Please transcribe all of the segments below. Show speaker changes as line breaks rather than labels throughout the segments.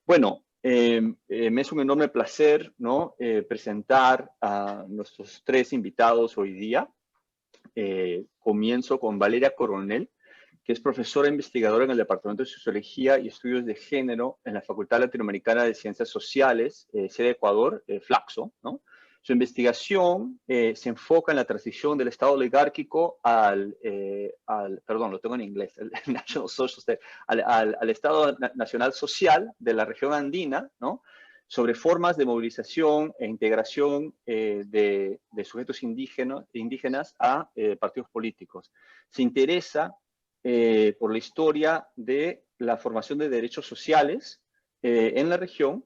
Bueno, me es un enorme placer, ¿no? Presentar a nuestros tres invitados hoy día. Comienzo con Valeria Coronel, que es profesora investigadora en el Departamento de Sociología y Estudios de Género en la Facultad Latinoamericana de Ciencias Sociales, sede Ecuador, Flaxo, ¿no? Su investigación se enfoca en la transición del Estado oligárquico perdón, lo tengo en inglés, el National Social State, al Estado Nacional Social de la región andina, ¿no? Sobre formas de movilización e integración de sujetos indígenas a partidos políticos. Se interesa por la historia de la formación de derechos sociales en la región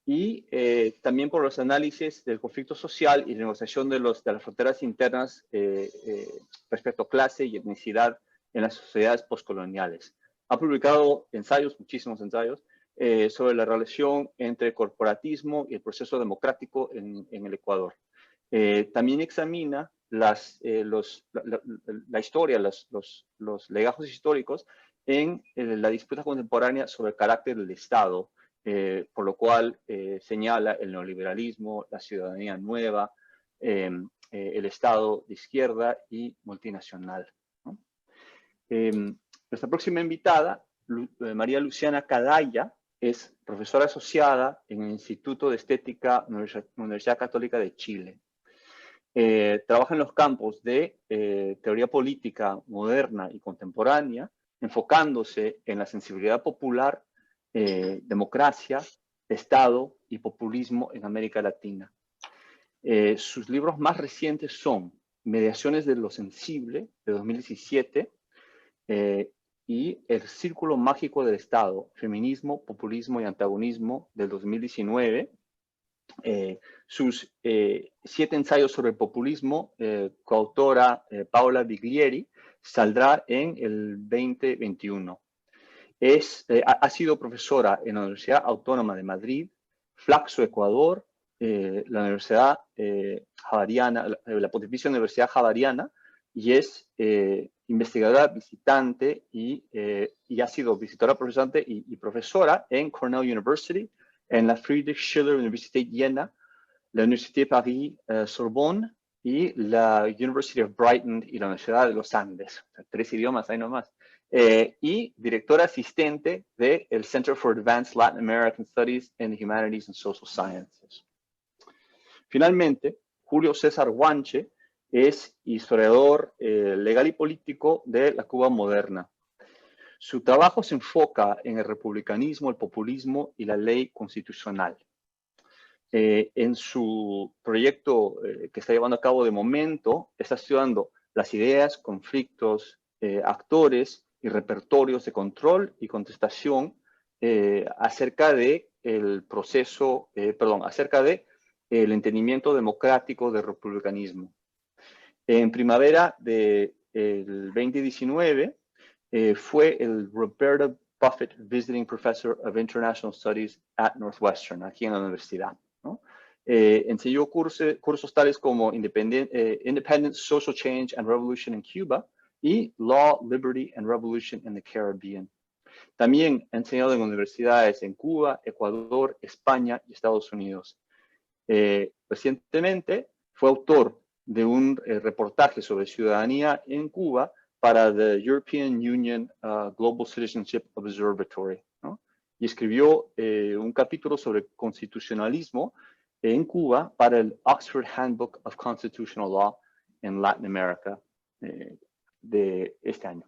y también por los análisis del conflicto social y negociación de las fronteras internas respecto a clase y etnicidad en las sociedades postcoloniales. Ha publicado ensayos, muchísimos ensayos, sobre la relación entre el corporatismo y el proceso democrático en el Ecuador. También examina la historia, los legajos históricos en la disputa contemporánea sobre el carácter del Estado, por lo cual señala el neoliberalismo, la ciudadanía nueva, el Estado de izquierda y multinacional, ¿no? Nuestra próxima invitada, María Luciana Cadaya, es profesora asociada en el Instituto de Estética de la Universidad Católica de Chile. Trabaja en los campos de teoría política moderna y contemporánea, enfocándose en la sensibilidad popular, democracia, Estado y populismo en América Latina. Sus libros más recientes son Mediaciones de lo Sensible, de 2017, y El Círculo Mágico del Estado, Feminismo, Populismo y Antagonismo, del 2019. Sus 7 ensayos sobre el populismo, coautora Paola Biglieri, saldrá en el 2021. Ha sido profesora en la Universidad Autónoma de Madrid, Flaxo, Ecuador, la Universidad Javeriana, la Pontificia Universidad Javeriana, y es investigadora visitante y ha sido visitadora profesante y profesora en Cornell University, en la Friedrich Schiller Universität Jena, la Université Paris Sorbonne y la University of Brighton y la Universidad de los Andes. O sea, 3 idiomas ahí nomás. Y directora asistente del Center for Advanced Latin American Studies in the Humanities and Social Sciences. Finalmente, Julio César Guanche es historiador legal y político de la Cuba moderna. Su trabajo se enfoca en el republicanismo, el populismo y la ley constitucional. En su proyecto que está llevando a cabo de momento, está estudiando las ideas, conflictos, actores y repertorios de control y contestación acerca de el proceso, acerca de el entendimiento democrático del republicanismo. En primavera del 2019 fue el Roberta Buffett Visiting Professor of International Studies at Northwestern, aquí en la universidad, ¿no? Enseñó cursos tales como Independence, Social Change and Revolution in Cuba y Law, Liberty and Revolution in the Caribbean. También ha enseñado en universidades en Cuba, Ecuador, España y Estados Unidos. Recientemente fue autor de un reportaje sobre ciudadanía en Cuba para the European Union Global Citizenship Observatory, ¿no? Y escribió un capítulo sobre constitucionalismo en Cuba para el Oxford Handbook of Constitutional Law in Latin America de este año.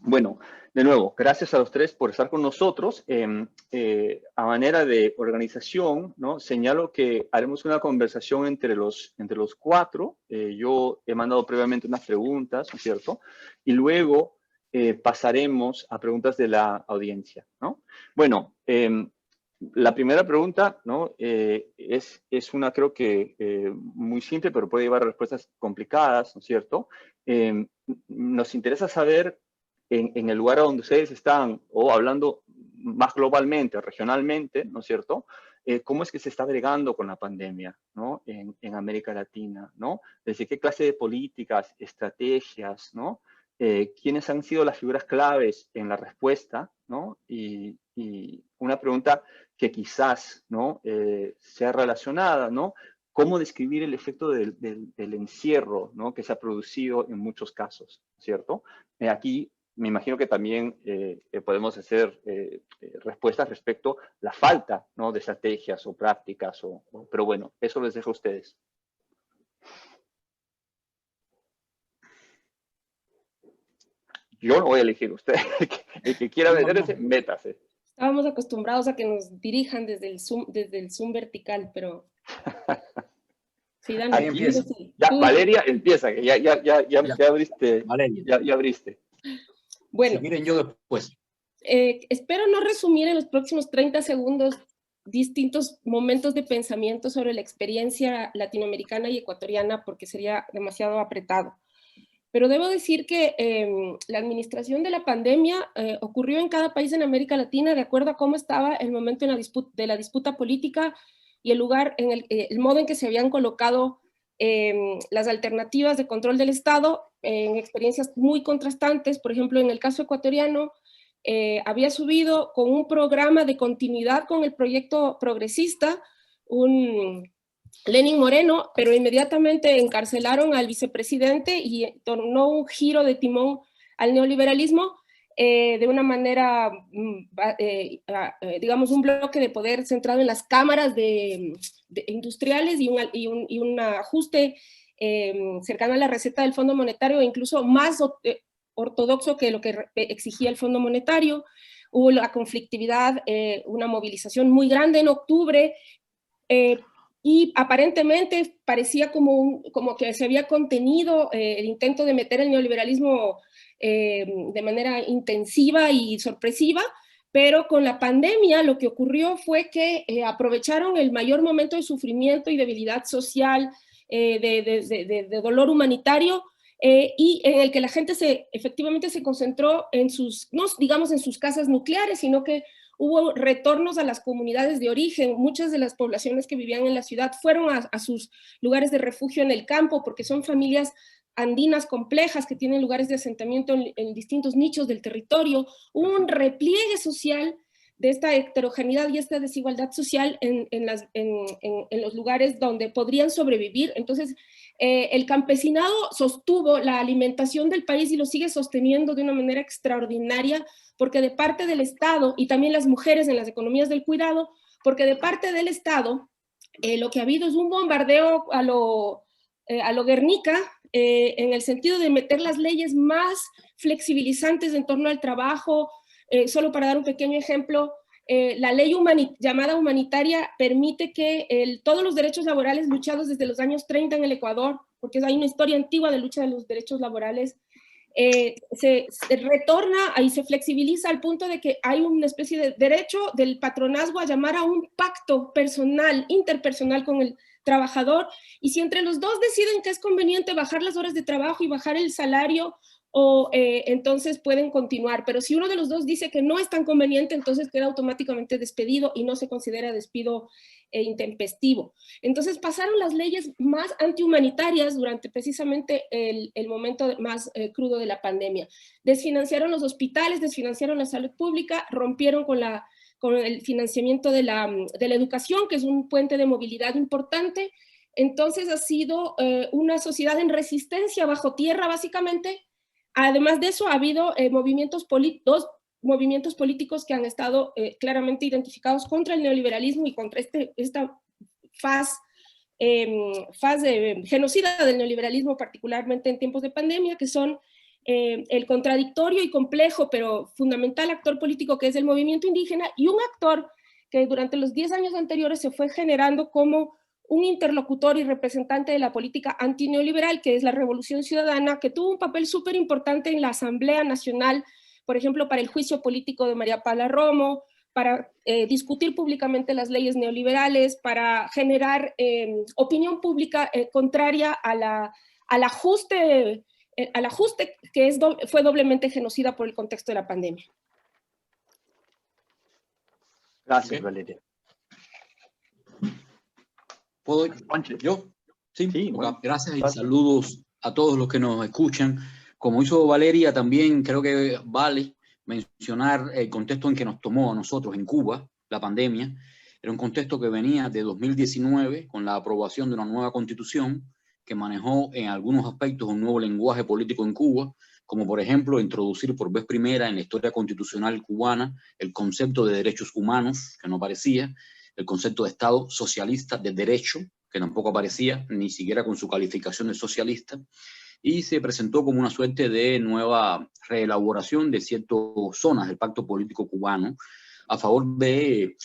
Bueno, de nuevo, gracias a los tres por estar con nosotros. A manera de organización, ¿no? Señalo que haremos una conversación entre los 4. Yo he mandado previamente unas preguntas, ¿no es cierto? Y luego pasaremos a preguntas de la audiencia, ¿no? Bueno, la primera pregunta, ¿no? Es una, creo que, muy simple, pero puede llevar a respuestas complicadas, ¿no es cierto? Nos interesa saber en el lugar donde ustedes están, o hablando más globalmente, regionalmente, ¿no es cierto? ¿Cómo es que se está bregando con la pandemia, ¿no? En América Latina, ¿no? Desde qué clase de políticas, estrategias, ¿no? ¿Quiénes han sido las figuras claves en la respuesta, ¿no? Y una pregunta que quizás, ¿no? Sea relacionada, ¿no? ¿Cómo describir el efecto del encierro, ¿no? Que se ha producido en muchos casos, ¿cierto? Aquí me imagino que también podemos hacer respuestas respecto a la falta, ¿no? De estrategias o prácticas, pero bueno, eso les dejo a ustedes. Yo no voy a elegir usted. El que quiera meterse, métase.
Estábamos acostumbrados a que nos dirijan desde el Zoom vertical, pero... Sí, Dani,
Ahí empieza.
Ya, Valeria, empieza. Ya abriste.
Valeria.
Ya abriste.
Bueno.
Si quieren, yo después.
Espero no resumir en los próximos 30 segundos distintos momentos de pensamiento sobre la experiencia latinoamericana y ecuatoriana, porque sería demasiado apretado. Pero debo decir que la administración de la pandemia ocurrió en cada país en América Latina de acuerdo a cómo estaba el momento de la disputa política y el lugar, el modo en que se habían colocado las alternativas de control del Estado en experiencias muy contrastantes. Por ejemplo, en el caso ecuatoriano, había subido con un programa de continuidad con el proyecto progresista, Lenín Moreno, pero inmediatamente encarcelaron al vicepresidente y tornó un giro de timón al neoliberalismo de una manera, digamos, un bloque de poder centrado en las cámaras industriales y un ajuste cercano a la receta del Fondo Monetario, incluso más ortodoxo que lo que exigía el Fondo Monetario. Hubo la conflictividad, una movilización muy grande en octubre, y aparentemente parecía como que se había contenido el intento de meter el neoliberalismo de manera intensiva y sorpresiva, pero con la pandemia lo que ocurrió fue que aprovecharon el mayor momento de sufrimiento y debilidad social, de dolor humanitario, y en el que la gente efectivamente se concentró en no digamos en sus casas nucleares, sino que hubo retornos a las comunidades de origen. Muchas de las poblaciones que vivían en la ciudad fueron a sus lugares de refugio en el campo, porque son familias andinas complejas que tienen lugares de asentamiento en distintos nichos del territorio. Hubo un repliegue social de esta heterogeneidad y esta desigualdad social en los lugares donde podrían sobrevivir. Entonces, el campesinado sostuvo la alimentación del país y lo sigue sosteniendo de una manera extraordinaria, porque de parte del Estado, y también las mujeres en las economías del cuidado, porque de parte del Estado lo que ha habido es un bombardeo a lo Guernica, en el sentido de meter las leyes más flexibilizantes en torno al trabajo. Solo para dar un pequeño ejemplo, la ley llamada humanitaria permite que todos los derechos laborales luchados desde los años 30 en el Ecuador, porque hay una historia antigua de lucha de los derechos laborales, se retorna y se flexibiliza al punto de que hay una especie de derecho del patronazgo a llamar a un pacto personal, interpersonal con el trabajador, y si entre los dos deciden que es conveniente bajar las horas de trabajo y bajar el salario, entonces pueden continuar, pero si uno de los dos dice que no es tan conveniente, entonces queda automáticamente despedido y no se considera despido intempestivo. Entonces pasaron las leyes más antihumanitarias durante precisamente el momento más crudo de la pandemia. Desfinanciaron los hospitales, desfinanciaron la salud pública, rompieron con el financiamiento de la educación, que es un puente de movilidad importante. Entonces ha sido una sociedad en resistencia bajo tierra, básicamente. Además de eso, ha habido dos movimientos políticos que han estado claramente identificados contra el neoliberalismo y contra esta faz de genocida del neoliberalismo, particularmente en tiempos de pandemia, que son el contradictorio y complejo, pero fundamental actor político que es el movimiento indígena, y un actor que durante los 10 años anteriores se fue generando como un interlocutor y representante de la política antineoliberal, que es la Revolución Ciudadana, que tuvo un papel súper importante en la Asamblea Nacional, por ejemplo, para el juicio político de María Paula Romo, para discutir públicamente las leyes neoliberales, para generar opinión pública contraria al ajuste que fue doblemente genocida por el contexto de la pandemia.
Gracias, Valeria.
¿Puedo ir? ¿Yo? Sí, bueno, gracias y saludos a todos los que nos escuchan. Como hizo Valeria, también creo que Vale mencionar el contexto en que nos tomó a nosotros en Cuba la pandemia. Era un contexto que venía de 2019 con la aprobación de una nueva constitución que manejó en algunos aspectos un nuevo lenguaje político en Cuba, como por ejemplo introducir por vez primera en la historia constitucional cubana el concepto de derechos humanos, que no aparecía, el concepto de Estado socialista de derecho, que tampoco aparecía, ni siquiera con su calificación de socialista, y se presentó como una suerte de nueva reelaboración de ciertas zonas del pacto político cubano a favor de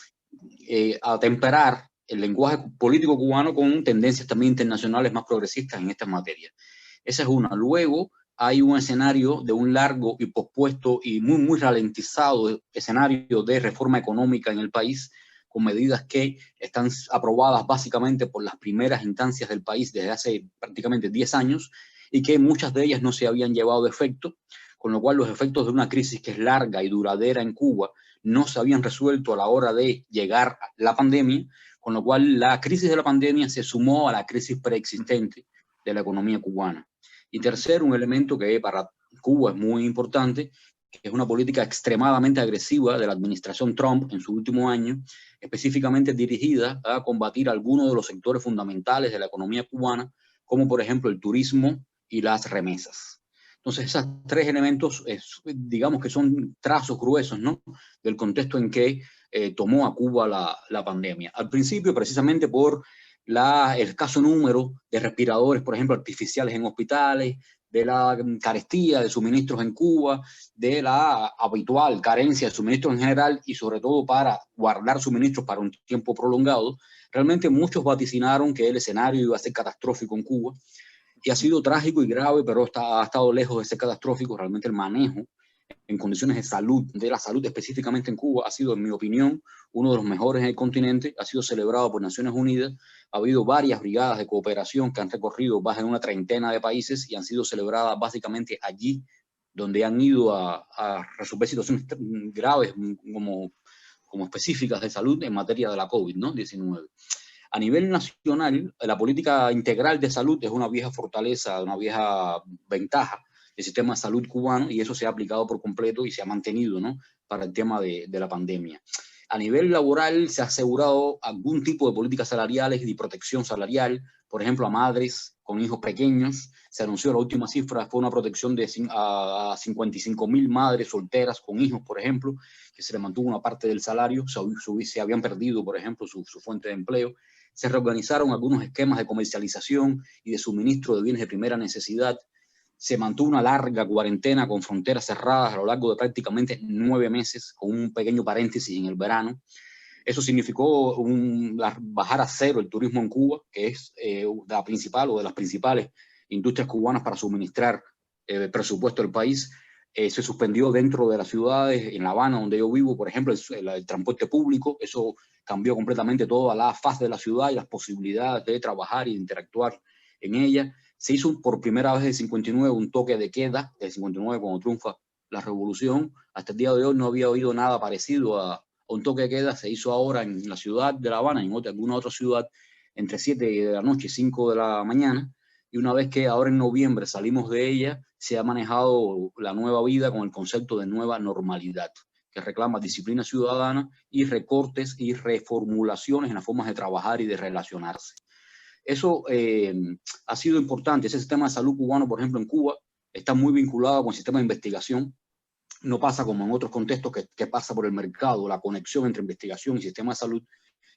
atemperar el lenguaje político cubano con tendencias también internacionales más progresistas en esta materia. Esa es una. Luego hay un escenario de un largo y pospuesto y muy ralentizado escenario de reforma económica en el país, con medidas que están aprobadas básicamente por las primeras instancias del país desde hace prácticamente 10 años y que muchas de ellas no se habían llevado a efecto, con lo cual los efectos de una crisis que es larga y duradera en Cuba no se habían resuelto a la hora de llegar a la pandemia, con lo cual la crisis de la pandemia se sumó a la crisis preexistente de la economía cubana. Y tercero, un elemento que para Cuba es muy importante, que es una política extremadamente agresiva de la administración Trump en su último año, específicamente dirigida a combatir algunos de los sectores fundamentales de la economía cubana, como por ejemplo el turismo y las remesas. Entonces, esos tres elementos, digamos que son trazos gruesos, ¿no?, del contexto en que tomó a Cuba la pandemia. Al principio, precisamente por el escaso número de respiradores, por ejemplo, artificiales en hospitales, de la carestía de suministros en Cuba, de la habitual carencia de suministros en general y sobre todo para guardar suministros para un tiempo prolongado, realmente muchos vaticinaron que el escenario iba a ser catastrófico en Cuba. Y ha sido trágico y grave, pero ha estado lejos de ser catastrófico. Realmente el manejo en condiciones de salud, de la salud específicamente en Cuba, ha sido, en mi opinión, uno de los mejores en el continente. Ha sido celebrado por Naciones Unidas. Ha habido varias brigadas de cooperación que han recorrido más de una treintena de países y han sido celebradas básicamente allí, donde han ido a resolver situaciones graves como específicas de salud en materia de la COVID, ¿no?, 19. A nivel nacional, la política integral de salud es una vieja fortaleza, una vieja ventaja del sistema de salud cubano y eso se ha aplicado por completo y se ha mantenido, ¿no?, para el tema de la pandemia. A nivel laboral se ha asegurado algún tipo de políticas salariales y de protección salarial, por ejemplo, a madres con hijos pequeños. Se anunció la última cifra, fue una protección a 55.000 madres solteras con hijos, por ejemplo, que se les mantuvo una parte del salario, se habían perdido, por ejemplo, su fuente de empleo. Se reorganizaron algunos esquemas de comercialización y de suministro de bienes de primera necesidad. Se mantuvo una larga cuarentena con fronteras cerradas a lo largo de prácticamente 9 meses, con un pequeño paréntesis en el verano. Eso significó bajar a cero el turismo en Cuba, que es la principal o de las principales industrias cubanas para suministrar presupuesto del país. Se suspendió dentro de las ciudades, en La Habana, donde yo vivo, por ejemplo, el transporte público. Eso cambió completamente toda la faz de la ciudad y las posibilidades de trabajar y de interactuar en ella. Se hizo por primera vez en 59 un toque de queda, del 59 cuando triunfa la revolución. Hasta el día de hoy no había oído nada parecido a un toque de queda. Se hizo ahora en la ciudad de La Habana, en alguna otra ciudad, entre 7 de la noche y 5 de la mañana. Y una vez que ahora en noviembre salimos de ella, se ha manejado la nueva vida con el concepto de nueva normalidad, que reclama disciplina ciudadana y recortes y reformulaciones en las formas de trabajar y de relacionarse. Eso ha sido importante. Ese sistema de salud cubano, por ejemplo, en Cuba, está muy vinculado con el sistema de investigación. No pasa como en otros contextos que pasa por el mercado, la conexión entre investigación y sistema de salud.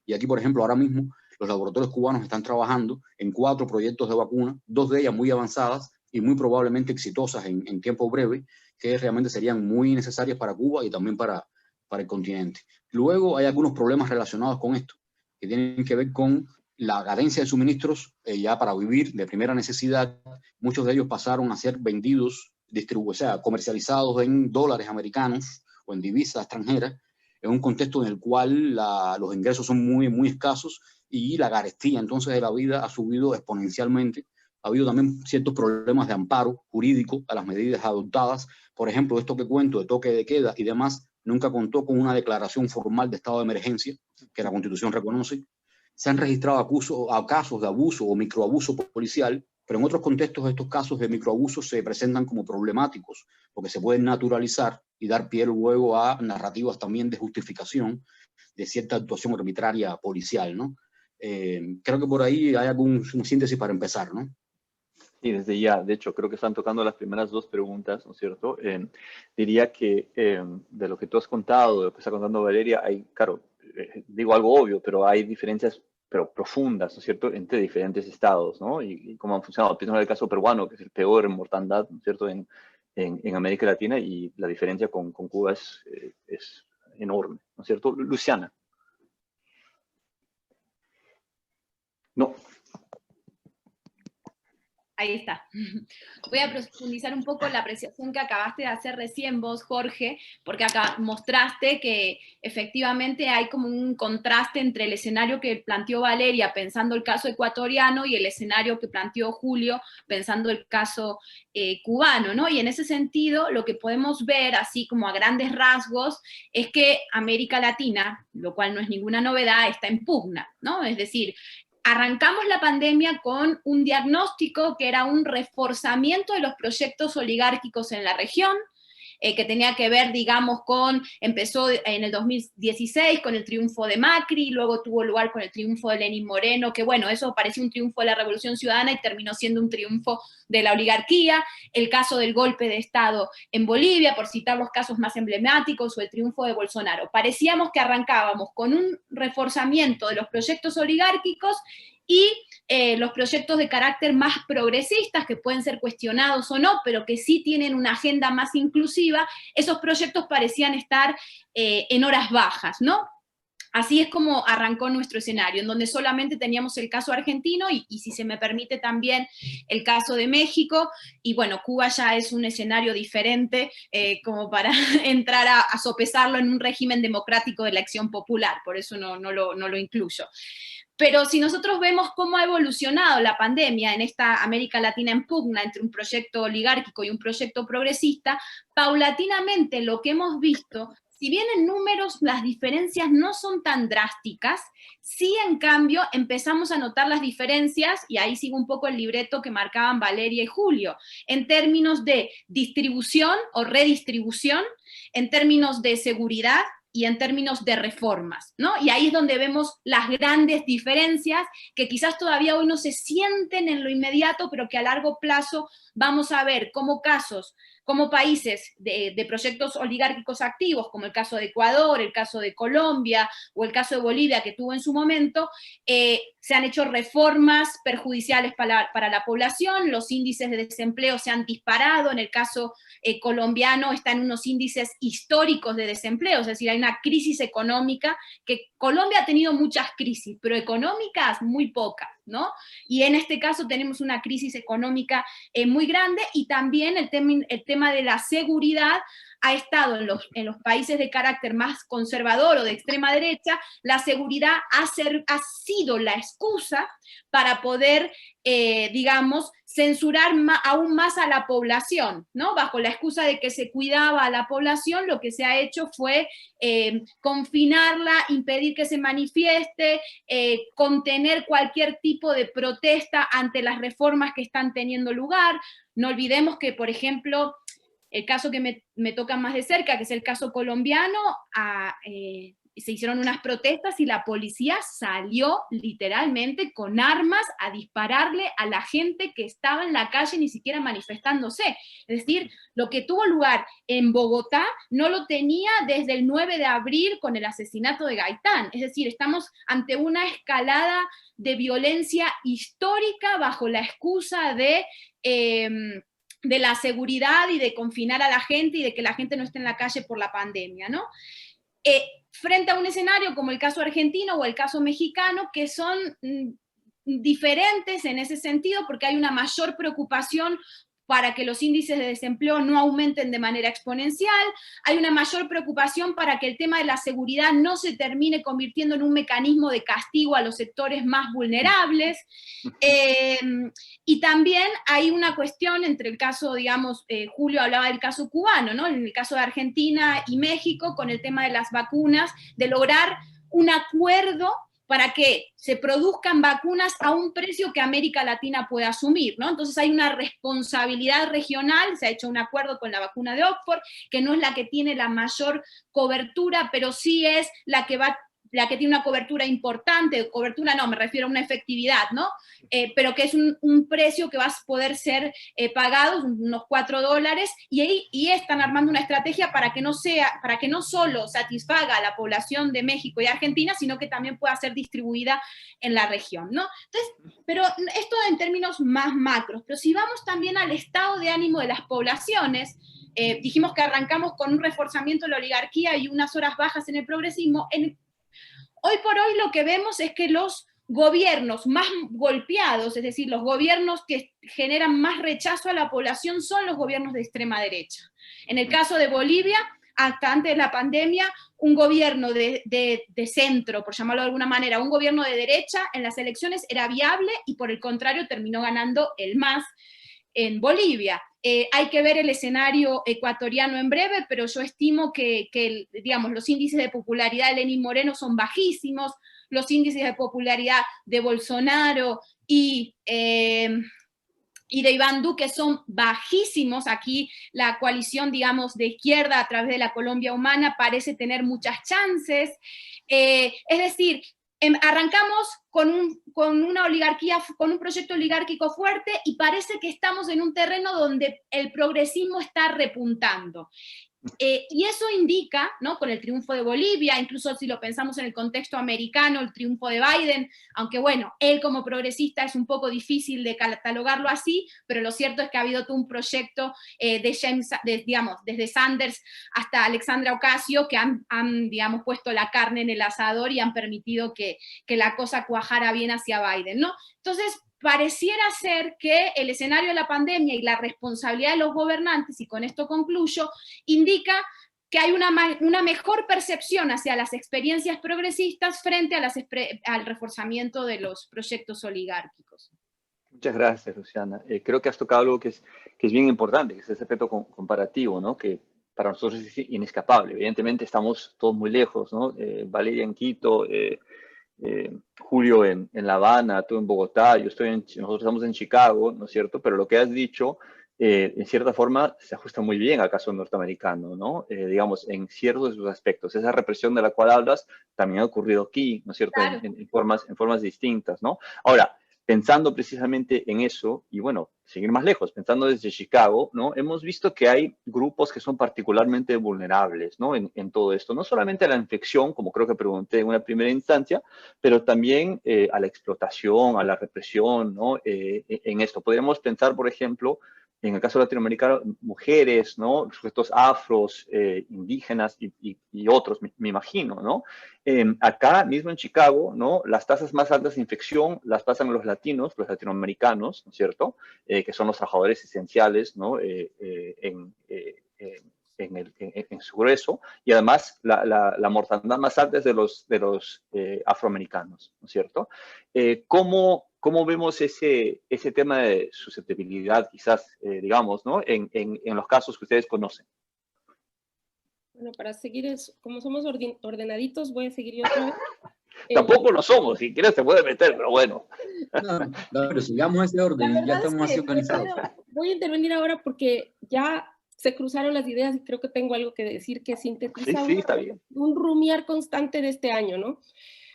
Y aquí, por ejemplo, ahora mismo los laboratorios cubanos están trabajando en 4 proyectos de vacuna, 2 de ellas muy avanzadas y muy probablemente exitosas en tiempo breve, que realmente serían muy necesarias para Cuba y también para el continente. Luego hay algunos problemas relacionados con esto, que tienen que ver con la carencia de suministros ya para vivir de primera necesidad. Muchos de ellos pasaron a ser vendidos, o sea, comercializados en dólares americanos o en divisa extranjera, en un contexto en el cual los ingresos son muy escasos y la carestía entonces de la vida ha subido exponencialmente. Ha habido también ciertos problemas de amparo jurídico a las medidas adoptadas. Por ejemplo, esto que cuento de toque de queda y demás, nunca contó con una declaración formal de estado de emergencia, que la Constitución reconoce. Se han registrado casos de abuso o microabuso policial, pero en otros contextos estos casos de microabusos se presentan como problemáticos, porque se pueden naturalizar y dar pie luego a narrativas también de justificación de cierta actuación arbitraria policial, ¿no? Creo que por ahí hay una síntesis para empezar, ¿no?
Sí, desde ya. De hecho, creo que están tocando las primeras dos preguntas, ¿no es cierto? Diría que de lo que tú has contado, de lo que está contando Valeria, hay, claro, digo algo obvio, pero hay diferencias pero profundas, ¿no es cierto?, entre diferentes estados, ¿no? Y cómo han funcionado. Pienso en el caso peruano, que es el peor en mortandad, ¿no es cierto?, en América Latina, y la diferencia con Cuba es enorme, ¿no es cierto? Luciana. No.
Ahí está. Voy a profundizar un poco la apreciación que acabaste de hacer recién vos, Jorge, porque acá mostraste que efectivamente hay como un contraste entre el escenario que planteó Valeria pensando el caso ecuatoriano y el escenario que planteó Julio pensando el caso cubano, ¿no? Y en ese sentido, lo que podemos ver, así como a grandes rasgos, es que América Latina, lo cual no es ninguna novedad, está en pugna, ¿no? Es decir, arrancamos la pandemia con un diagnóstico que era un reforzamiento de los proyectos oligárquicos en la región, que tenía que ver, digamos, empezó en el 2016 con el triunfo de Macri, luego tuvo lugar con el triunfo de Lenín Moreno, que bueno, eso parecía un triunfo de la Revolución Ciudadana y terminó siendo un triunfo de la oligarquía, el caso del golpe de Estado en Bolivia, por citar los casos más emblemáticos, o el triunfo de Bolsonaro. Parecíamos que arrancábamos con un reforzamiento de los proyectos oligárquicos y los proyectos de carácter más progresistas, que pueden ser cuestionados o no, pero que sí tienen una agenda más inclusiva, esos proyectos parecían estar en horas bajas, ¿no? Así es como arrancó nuestro escenario, en donde solamente teníamos el caso argentino y si se me permite también el caso de México, y bueno, Cuba ya es un escenario diferente como para entrar a sopesarlo en un régimen democrático de elección popular, por eso no lo incluyo. Pero si nosotros vemos cómo ha evolucionado la pandemia en esta América Latina en pugna entre un proyecto oligárquico y un proyecto progresista, paulatinamente lo que hemos visto, si bien en números las diferencias no son tan drásticas, sí en cambio empezamos a notar las diferencias, y ahí sigo un poco el libreto que marcaban Valeria y Julio, en términos de distribución o redistribución, en términos de seguridad, y en términos de reformas, ¿no? Y ahí es donde vemos las grandes diferencias que quizás todavía hoy no se sienten en lo inmediato, pero que a largo plazo vamos a ver como casos, como países de proyectos oligárquicos activos, como el caso de Ecuador, el caso de Colombia o el caso de Bolivia que tuvo en su momento, se han hecho reformas perjudiciales para la población, los índices de desempleo se han disparado, en el caso colombiano está en unos índices históricos de desempleo, es decir, hay una crisis económica, que Colombia ha tenido muchas crisis, pero económicas muy pocas, ¿no? Y en este caso tenemos una crisis económica muy grande, y también el tema de la seguridad ha estado en los países de carácter más conservador o de extrema derecha, la seguridad ha sido la excusa para poder, digamos, censurar aún más a la población, ¿no? Bajo la excusa de que se cuidaba a la población, lo que se ha hecho fue confinarla, impedir que se manifieste, contener cualquier tipo de protesta ante las reformas que están teniendo lugar. No olvidemos que, por ejemplo, el caso que me toca más de cerca, que es el caso colombiano, se hicieron unas protestas y la policía salió literalmente con armas a dispararle a la gente que estaba en la calle ni siquiera manifestándose. Es decir, lo que tuvo lugar en Bogotá no lo tenía desde el 9 de abril con el asesinato de Gaitán. Es decir, estamos ante una escalada de violencia histórica bajo la excusa de la seguridad y de confinar a la gente y de que la gente no esté en la calle por la pandemia, ¿no? Frente a un escenario como el caso argentino o el caso mexicano, que son diferentes en ese sentido, porque hay una mayor preocupación para que los índices de desempleo no aumenten de manera exponencial, hay una mayor preocupación para que el tema de la seguridad no se termine convirtiendo en un mecanismo de castigo a los sectores más vulnerables, y también hay una cuestión entre el caso, digamos, Julio hablaba del caso cubano, ¿no? En el caso de Argentina y México, con el tema de las vacunas, de lograr un acuerdo para que se produzcan vacunas a un precio que América Latina pueda asumir, ¿no? Entonces hay una responsabilidad regional, se ha hecho un acuerdo con la vacuna de Oxford, que no es la que tiene la mayor cobertura, pero sí es la que tiene una cobertura importante, cobertura no, me refiero a una efectividad, ¿no? Pero que es un precio que va a poder ser pagado, unos $4, y están armando una estrategia para que no solo satisfaga a la población de México y Argentina, sino que también pueda ser distribuida en la región, ¿no? Entonces, pero esto en términos más macros, pero si vamos también al estado de ánimo de las poblaciones, dijimos que arrancamos con un reforzamiento de la oligarquía y unas horas bajas en el progresismo. Hoy por hoy lo que vemos es que los gobiernos más golpeados, es decir, los gobiernos que generan más rechazo a la población, son los gobiernos de extrema derecha. En el caso de Bolivia, hasta antes de la pandemia, un gobierno de centro, por llamarlo de alguna manera, un gobierno de derecha en las elecciones era viable y por el contrario terminó ganando el MAS en Bolivia. Hay que ver el escenario ecuatoriano en breve, pero yo estimo que digamos, los índices de popularidad de Lenín Moreno son bajísimos, los índices de popularidad de Bolsonaro y de Iván Duque son bajísimos. Aquí la coalición, digamos, de izquierda a través de la Colombia Humana parece tener muchas chances. Es decir, arrancamos con una oligarquía, con un proyecto oligárquico fuerte, y parece que estamos en un terreno donde el progresismo está repuntando. Y eso indica, ¿no?, con el triunfo de Bolivia, incluso si lo pensamos en el contexto americano, el triunfo de Biden, aunque bueno, él como progresista es un poco difícil de catalogarlo así, pero lo cierto es que ha habido todo un proyecto digamos, desde Sanders hasta Alexandra Ocasio, que han, digamos, puesto la carne en el asador y han permitido que la cosa cuajara bien hacia Biden, ¿no? Entonces, pareciera ser que el escenario de la pandemia y la responsabilidad de los gobernantes, y con esto concluyo, indica que hay una mejor percepción hacia las experiencias progresistas frente a al reforzamiento de los proyectos oligárquicos.
Muchas gracias, Luciana. Creo que has tocado algo que es bien importante, que es ese efecto comparativo, ¿no? Que para nosotros es inescapable. Evidentemente estamos todos muy lejos, ¿no? Valeria en Quito, Julio en La Habana, tú en Bogotá, nosotros estamos en Chicago, ¿no es cierto? Pero lo que has dicho, en cierta forma, se ajusta muy bien al caso norteamericano, ¿no? Digamos, en ciertos de sus aspectos. Esa represión de la cual hablas también ha ocurrido aquí, ¿no es cierto?
Claro.
En formas distintas, ¿no? Ahora, pensando precisamente en eso, y bueno, seguir más lejos, pensando desde Chicago, ¿no? Hemos visto que hay grupos que son particularmente vulnerables, ¿no? En todo esto, no solamente a la infección, como creo que pregunté en una primera instancia, pero también a la explotación, a la represión, ¿no? En esto. Podríamos pensar, por ejemplo, en el caso latinoamericano, mujeres, ¿no? Sujetos afros, indígenas y otros, me imagino, ¿no? Acá mismo en Chicago, ¿no? Las tasas más altas de infección las pasan los latinos, los latinoamericanos, ¿no es cierto? Que son los trabajadores esenciales, ¿no? En su grueso, y además la mortandad más alta es de los afroamericanos, ¿no es cierto? ¿Cómo vemos ese tema de susceptibilidad, quizás, digamos, ¿no? En los casos que ustedes conocen?
Bueno, para seguir, como somos ordenaditos, voy a seguir yo otra vez.
Tampoco lo somos, si quieres te puedes meter, pero bueno.
No, pero sigamos ese orden, ya estamos así organizados.
Voy a intervenir ahora porque ya se cruzaron las ideas y creo que tengo algo que decir que sintetiza
Sí, está bien.
un rumiar constante de este año, ¿no?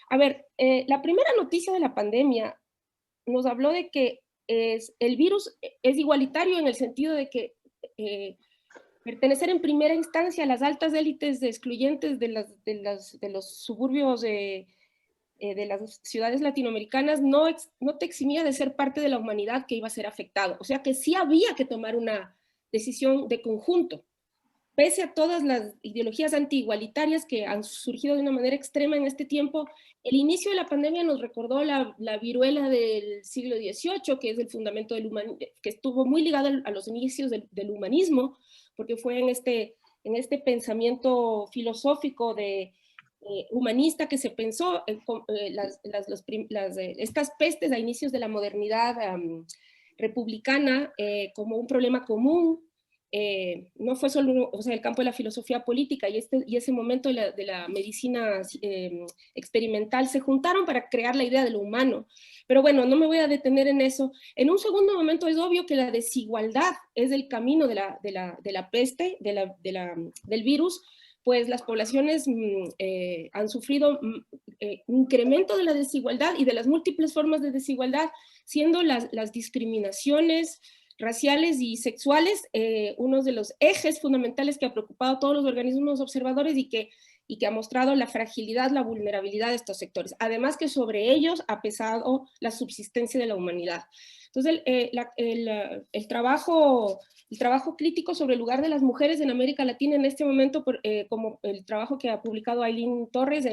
A ver, la primera noticia de la pandemia nos habló de que el virus es igualitario en el sentido de que pertenecer en primera instancia a las altas élites excluyentes de los suburbios de las ciudades latinoamericanas no te eximía de ser parte de la humanidad que iba a ser afectado. O sea que sí había que tomar una decisión de conjunto. Pese a todas las ideologías anti-igualitarias que han surgido de una manera extrema en este tiempo, el inicio de la pandemia nos recordó la viruela del siglo XVIII, que es el fundamento del humanismo, que estuvo muy ligado a los inicios del humanismo, porque fue en este pensamiento filosófico humanista que se pensó estas pestes a inicios de la modernidad republicana como un problema común, no fue solo el campo de la filosofía política y ese momento de la medicina experimental se juntaron para crear la idea de lo humano. Pero bueno, no me voy a detener en eso. En un segundo momento es obvio que la desigualdad es el camino de la peste, del virus, pues las poblaciones han sufrido incremento de la desigualdad y de las múltiples formas de desigualdad, siendo las discriminaciones raciales y sexuales uno de los ejes fundamentales que ha preocupado a todos los organismos observadores y que ha mostrado la fragilidad, la vulnerabilidad de estos sectores. Además que sobre ellos ha pesado la subsistencia de la humanidad. Entonces, el trabajo crítico sobre el lugar de las mujeres en América Latina en este momento, como el trabajo que ha publicado Aileen Torres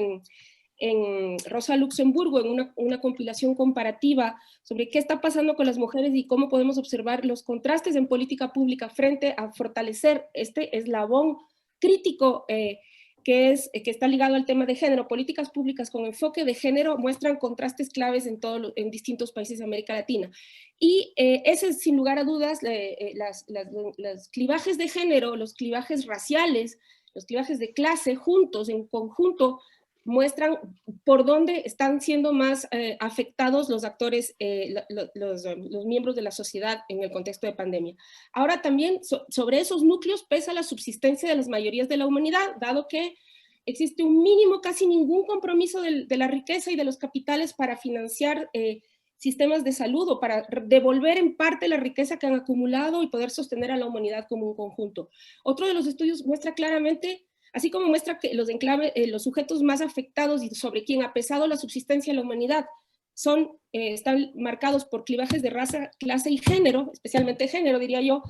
en Rosa Luxemburgo, en una compilación comparativa sobre qué está pasando con las mujeres y cómo podemos observar los contrastes en política pública frente a fortalecer este eslabón crítico que está ligado al tema de género. Políticas públicas con enfoque de género muestran contrastes claves en distintos países de América Latina. Y ese, sin lugar a dudas, los clivajes de género, los clivajes raciales, los clivajes de clase, juntos, en conjunto, muestran por dónde están siendo más afectados los actores, los miembros de la sociedad en el contexto de pandemia. Ahora también sobre esos núcleos pesa la subsistencia de las mayorías de la humanidad, dado que existe un mínimo, casi ningún compromiso de la riqueza y de los capitales para financiar sistemas de salud o para devolver en parte la riqueza que han acumulado y poder sostener a la humanidad como un conjunto. Otro de los estudios muestra claramente, así como muestra que los sujetos más afectados y sobre quien ha pesado la subsistencia de la humanidad están marcados por clivajes de raza, clase y género, especialmente género, diría yo.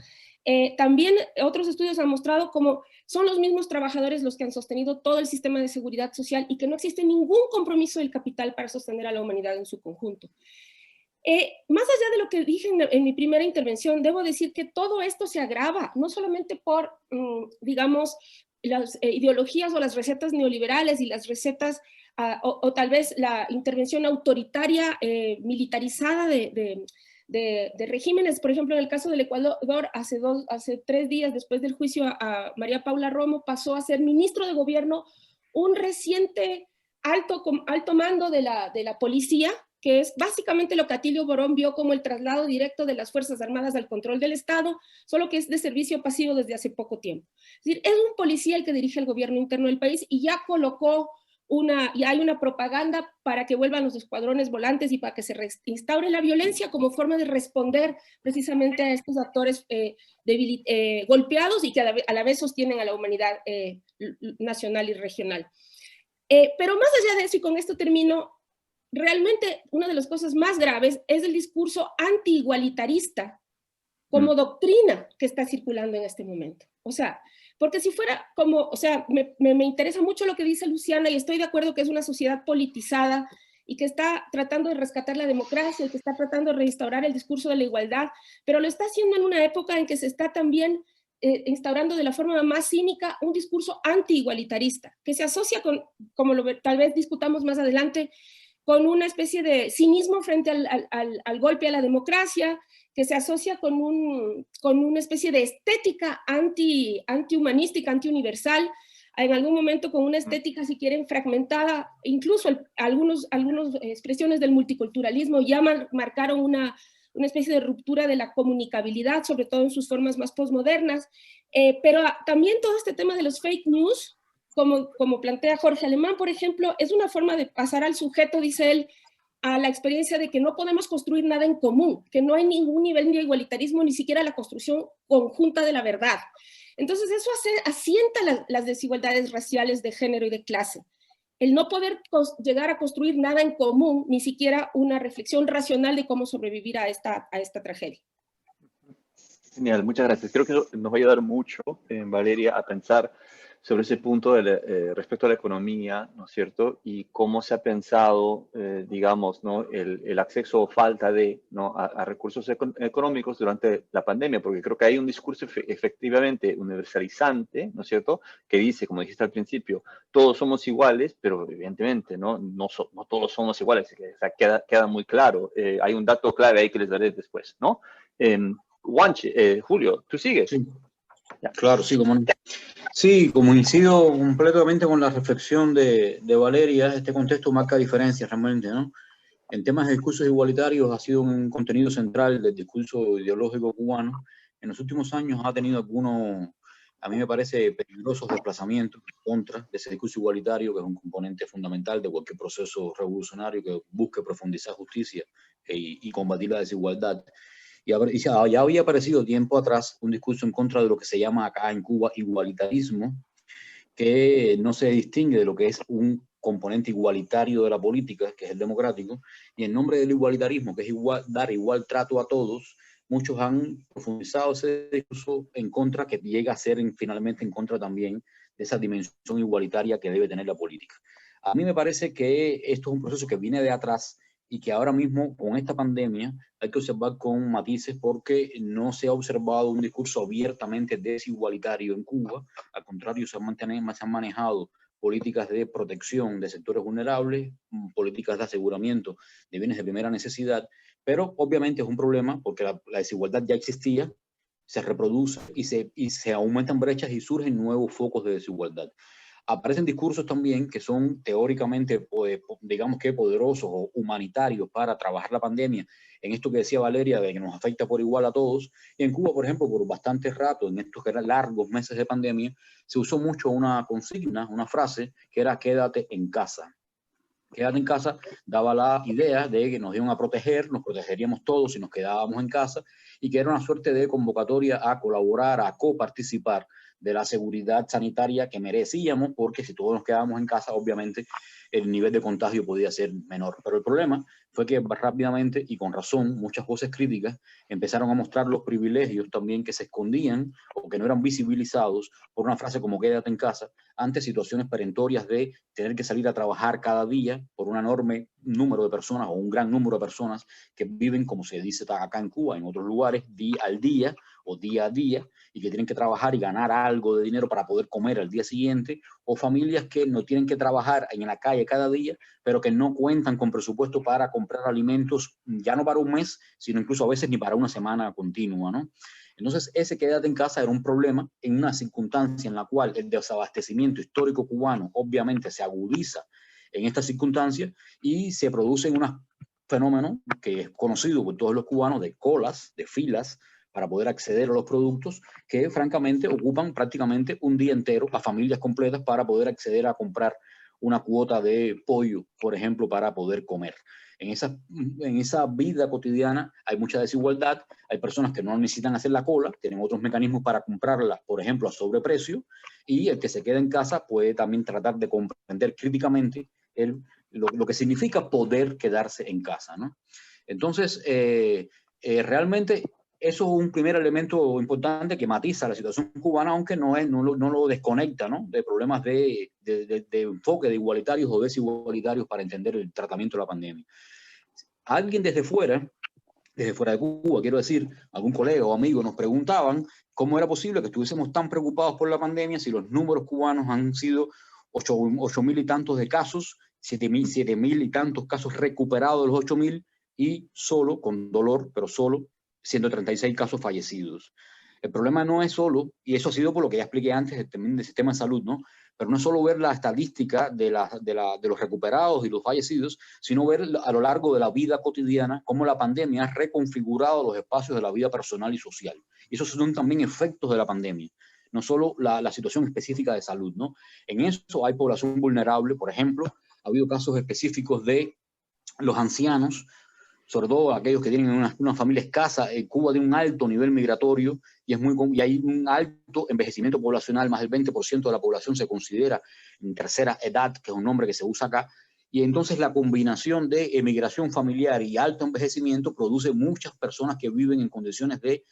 También otros estudios han mostrado cómo son los mismos trabajadores los que han sostenido todo el sistema de seguridad social y que no existe ningún compromiso del capital para sostener a la humanidad en su conjunto. Más allá de lo que dije en mi primera intervención, debo decir que todo esto se agrava, no solamente por, digamos, las ideologías o las recetas neoliberales y las recetas, o tal vez la intervención autoritaria, militarizada de regímenes. Por ejemplo, en el caso del Ecuador, hace 3 días después del juicio a María Paula Romo, pasó a ser ministro de gobierno un reciente alto mando de la policía, que es básicamente lo que Atilio Borón vio como el traslado directo de las Fuerzas Armadas al control del Estado, solo que es de servicio pasivo desde hace poco tiempo. Es decir, es un policía el que dirige el gobierno interno del país y ya colocó ya hay una propaganda para que vuelvan los escuadrones volantes y para que se instaure la violencia como forma de responder precisamente a estos actores golpeados y que a la vez sostienen a la humanidad nacional y regional. Pero más allá de eso, y con esto termino, realmente una de las cosas más graves es el discurso anti-igualitarista como doctrina que está circulando en este momento. O sea, porque si fuera como, o sea, me interesa mucho lo que dice Luciana y estoy de acuerdo que es una sociedad politizada y que está tratando de rescatar la democracia y que está tratando de restaurar el discurso de la igualdad, pero lo está haciendo en una época en que se está también instaurando de la forma más cínica un discurso anti-igualitarista, que se asocia con, como tal vez discutamos más adelante, con una especie de cinismo frente al golpe a la democracia, que se asocia con una especie de estética antihumanística, antiuniversal, en algún momento con una estética, si quieren, fragmentada, incluso algunas expresiones del multiculturalismo ya marcaron una especie de ruptura de la comunicabilidad, sobre todo en sus formas más posmodernas, pero también todo este tema de los fake news, como plantea Jorge Alemán, por ejemplo, es una forma de pasar al sujeto, dice él, a la experiencia de que no podemos construir nada en común, que no hay ningún nivel de igualitarismo, ni siquiera la construcción conjunta de la verdad. Entonces eso asienta las desigualdades raciales de género y de clase. El no poder llegar a construir nada en común, ni siquiera una reflexión racional de cómo sobrevivir a esta tragedia.
Genial, muchas gracias. Creo que eso nos va a ayudar mucho, Valeria, a pensar sobre ese punto respecto a la economía, ¿no es cierto? Y cómo se ha pensado, digamos, ¿no? el acceso o falta de, ¿no? a recursos económicos durante la pandemia, porque creo que hay un discurso efectivamente universalizante, ¿no es cierto? Que dice, como dijiste al principio, todos somos iguales, pero evidentemente no todos somos iguales, o sea, queda muy claro. Hay un dato clave ahí que les daré después, ¿no? Juanche, Julio, ¿tú sigues?
Sí. Claro, sí, como no. Sí, coincido completamente con la reflexión de Valeria. Este contexto marca diferencias realmente, ¿no? En temas de discursos igualitarios ha sido un contenido central del discurso ideológico cubano. En los últimos años ha tenido algunos, a mí me parece, peligrosos desplazamientos en contra de ese discurso igualitario, que es un componente fundamental de cualquier proceso revolucionario que busque profundizar justicia y combatir la desigualdad. Y ya había aparecido tiempo atrás un discurso en contra de lo que se llama acá en Cuba igualitarismo, que no se distingue de lo que es un componente igualitario de la política, que es el democrático, y en nombre del igualitarismo, que es dar igual trato a todos, muchos han profundizado ese discurso en contra, que llega a ser finalmente en contra también de esa dimensión igualitaria que debe tener la política. A mí me parece que esto es un proceso que viene de atrás y que ahora mismo con esta pandemia hay que observar con matices, porque no se ha observado un discurso abiertamente desigualitario en Cuba. Al contrario, se han manejado políticas de protección de sectores vulnerables, políticas de aseguramiento de bienes de primera necesidad, pero obviamente es un problema porque la desigualdad ya existía, se reproduce y se aumentan brechas y surgen nuevos focos de desigualdad. Aparecen discursos también que son teóricamente, digamos que poderosos o humanitarios para trabajar la pandemia, en esto que decía Valeria, de que nos afecta por igual a todos. Y en Cuba, por ejemplo, por bastante rato, en estos largos meses de pandemia, se usó mucho una consigna, una frase, que era quédate en casa. Quédate en casa daba la idea de que nos iban a proteger, nos protegeríamos todos si nos quedábamos en casa, y que era una suerte de convocatoria a colaborar, a coparticipar de la seguridad sanitaria que merecíamos, porque si todos nos quedábamos en casa, obviamente el nivel de contagio podía ser menor. Pero el problema fue que rápidamente, y con razón, muchas voces críticas empezaron a mostrar los privilegios también que se escondían o que no eran visibilizados por una frase como quédate en casa, ante situaciones perentorias de tener que salir a trabajar cada día por un enorme número de personas o un gran número de personas que viven, como se dice acá en Cuba, en otros lugares, día al día o día a día, y que tienen que trabajar y ganar algo de dinero para poder comer al día siguiente, o familias que no tienen que trabajar en la calle cada día, pero que no cuentan con presupuesto para comprar alimentos, ya no para un mes, sino incluso a veces ni para una semana continua, ¿no? Entonces, ese quédate en casa era un problema en una circunstancia en la cual el desabastecimiento histórico cubano obviamente se agudiza en esta circunstancia y se produce un fenómeno que es conocido por todos los cubanos de colas, de filas, para poder acceder a los productos que francamente ocupan prácticamente un día entero a familias completas para poder acceder a comprar una cuota de pollo, por ejemplo, para poder comer. En esa vida cotidiana hay mucha desigualdad, hay personas que no necesitan hacer la cola, tienen otros mecanismos para comprarla, por ejemplo, a sobreprecio, y el que se queda en casa puede también tratar de comprender críticamente lo que significa poder quedarse en casa, ¿no? Entonces, realmente eso es un primer elemento importante que matiza la situación cubana, aunque no lo desconecta, ¿no?, de problemas de enfoque de igualitarios o desigualitarios para entender el tratamiento de la pandemia. Alguien desde fuera de Cuba, quiero decir, algún colega o amigo nos preguntaban cómo era posible que estuviésemos tan preocupados por la pandemia si los números cubanos han sido 8.000 y tantos de casos, 7.000 y tantos casos recuperados de los 8.000 y solo, con dolor, pero solo 136 casos fallecidos. El problema no es solo, y eso ha sido por lo que ya expliqué antes también del sistema de salud, ¿no?, pero no es solo ver la estadística de los recuperados y los fallecidos, sino ver a lo largo de la vida cotidiana cómo la pandemia ha reconfigurado los espacios de la vida personal y social. Y esos son también efectos de la pandemia, no solo la situación específica de salud, ¿no? En eso hay población vulnerable, por ejemplo, ha habido casos específicos de los ancianos, sobre todo aquellos que tienen una familia escasa. Cuba tiene un alto nivel migratorio y hay un alto envejecimiento poblacional, más del 20% de la población se considera en tercera edad, que es un nombre que se usa acá, y entonces la combinación de emigración familiar y alto envejecimiento produce muchas personas que viven en condiciones de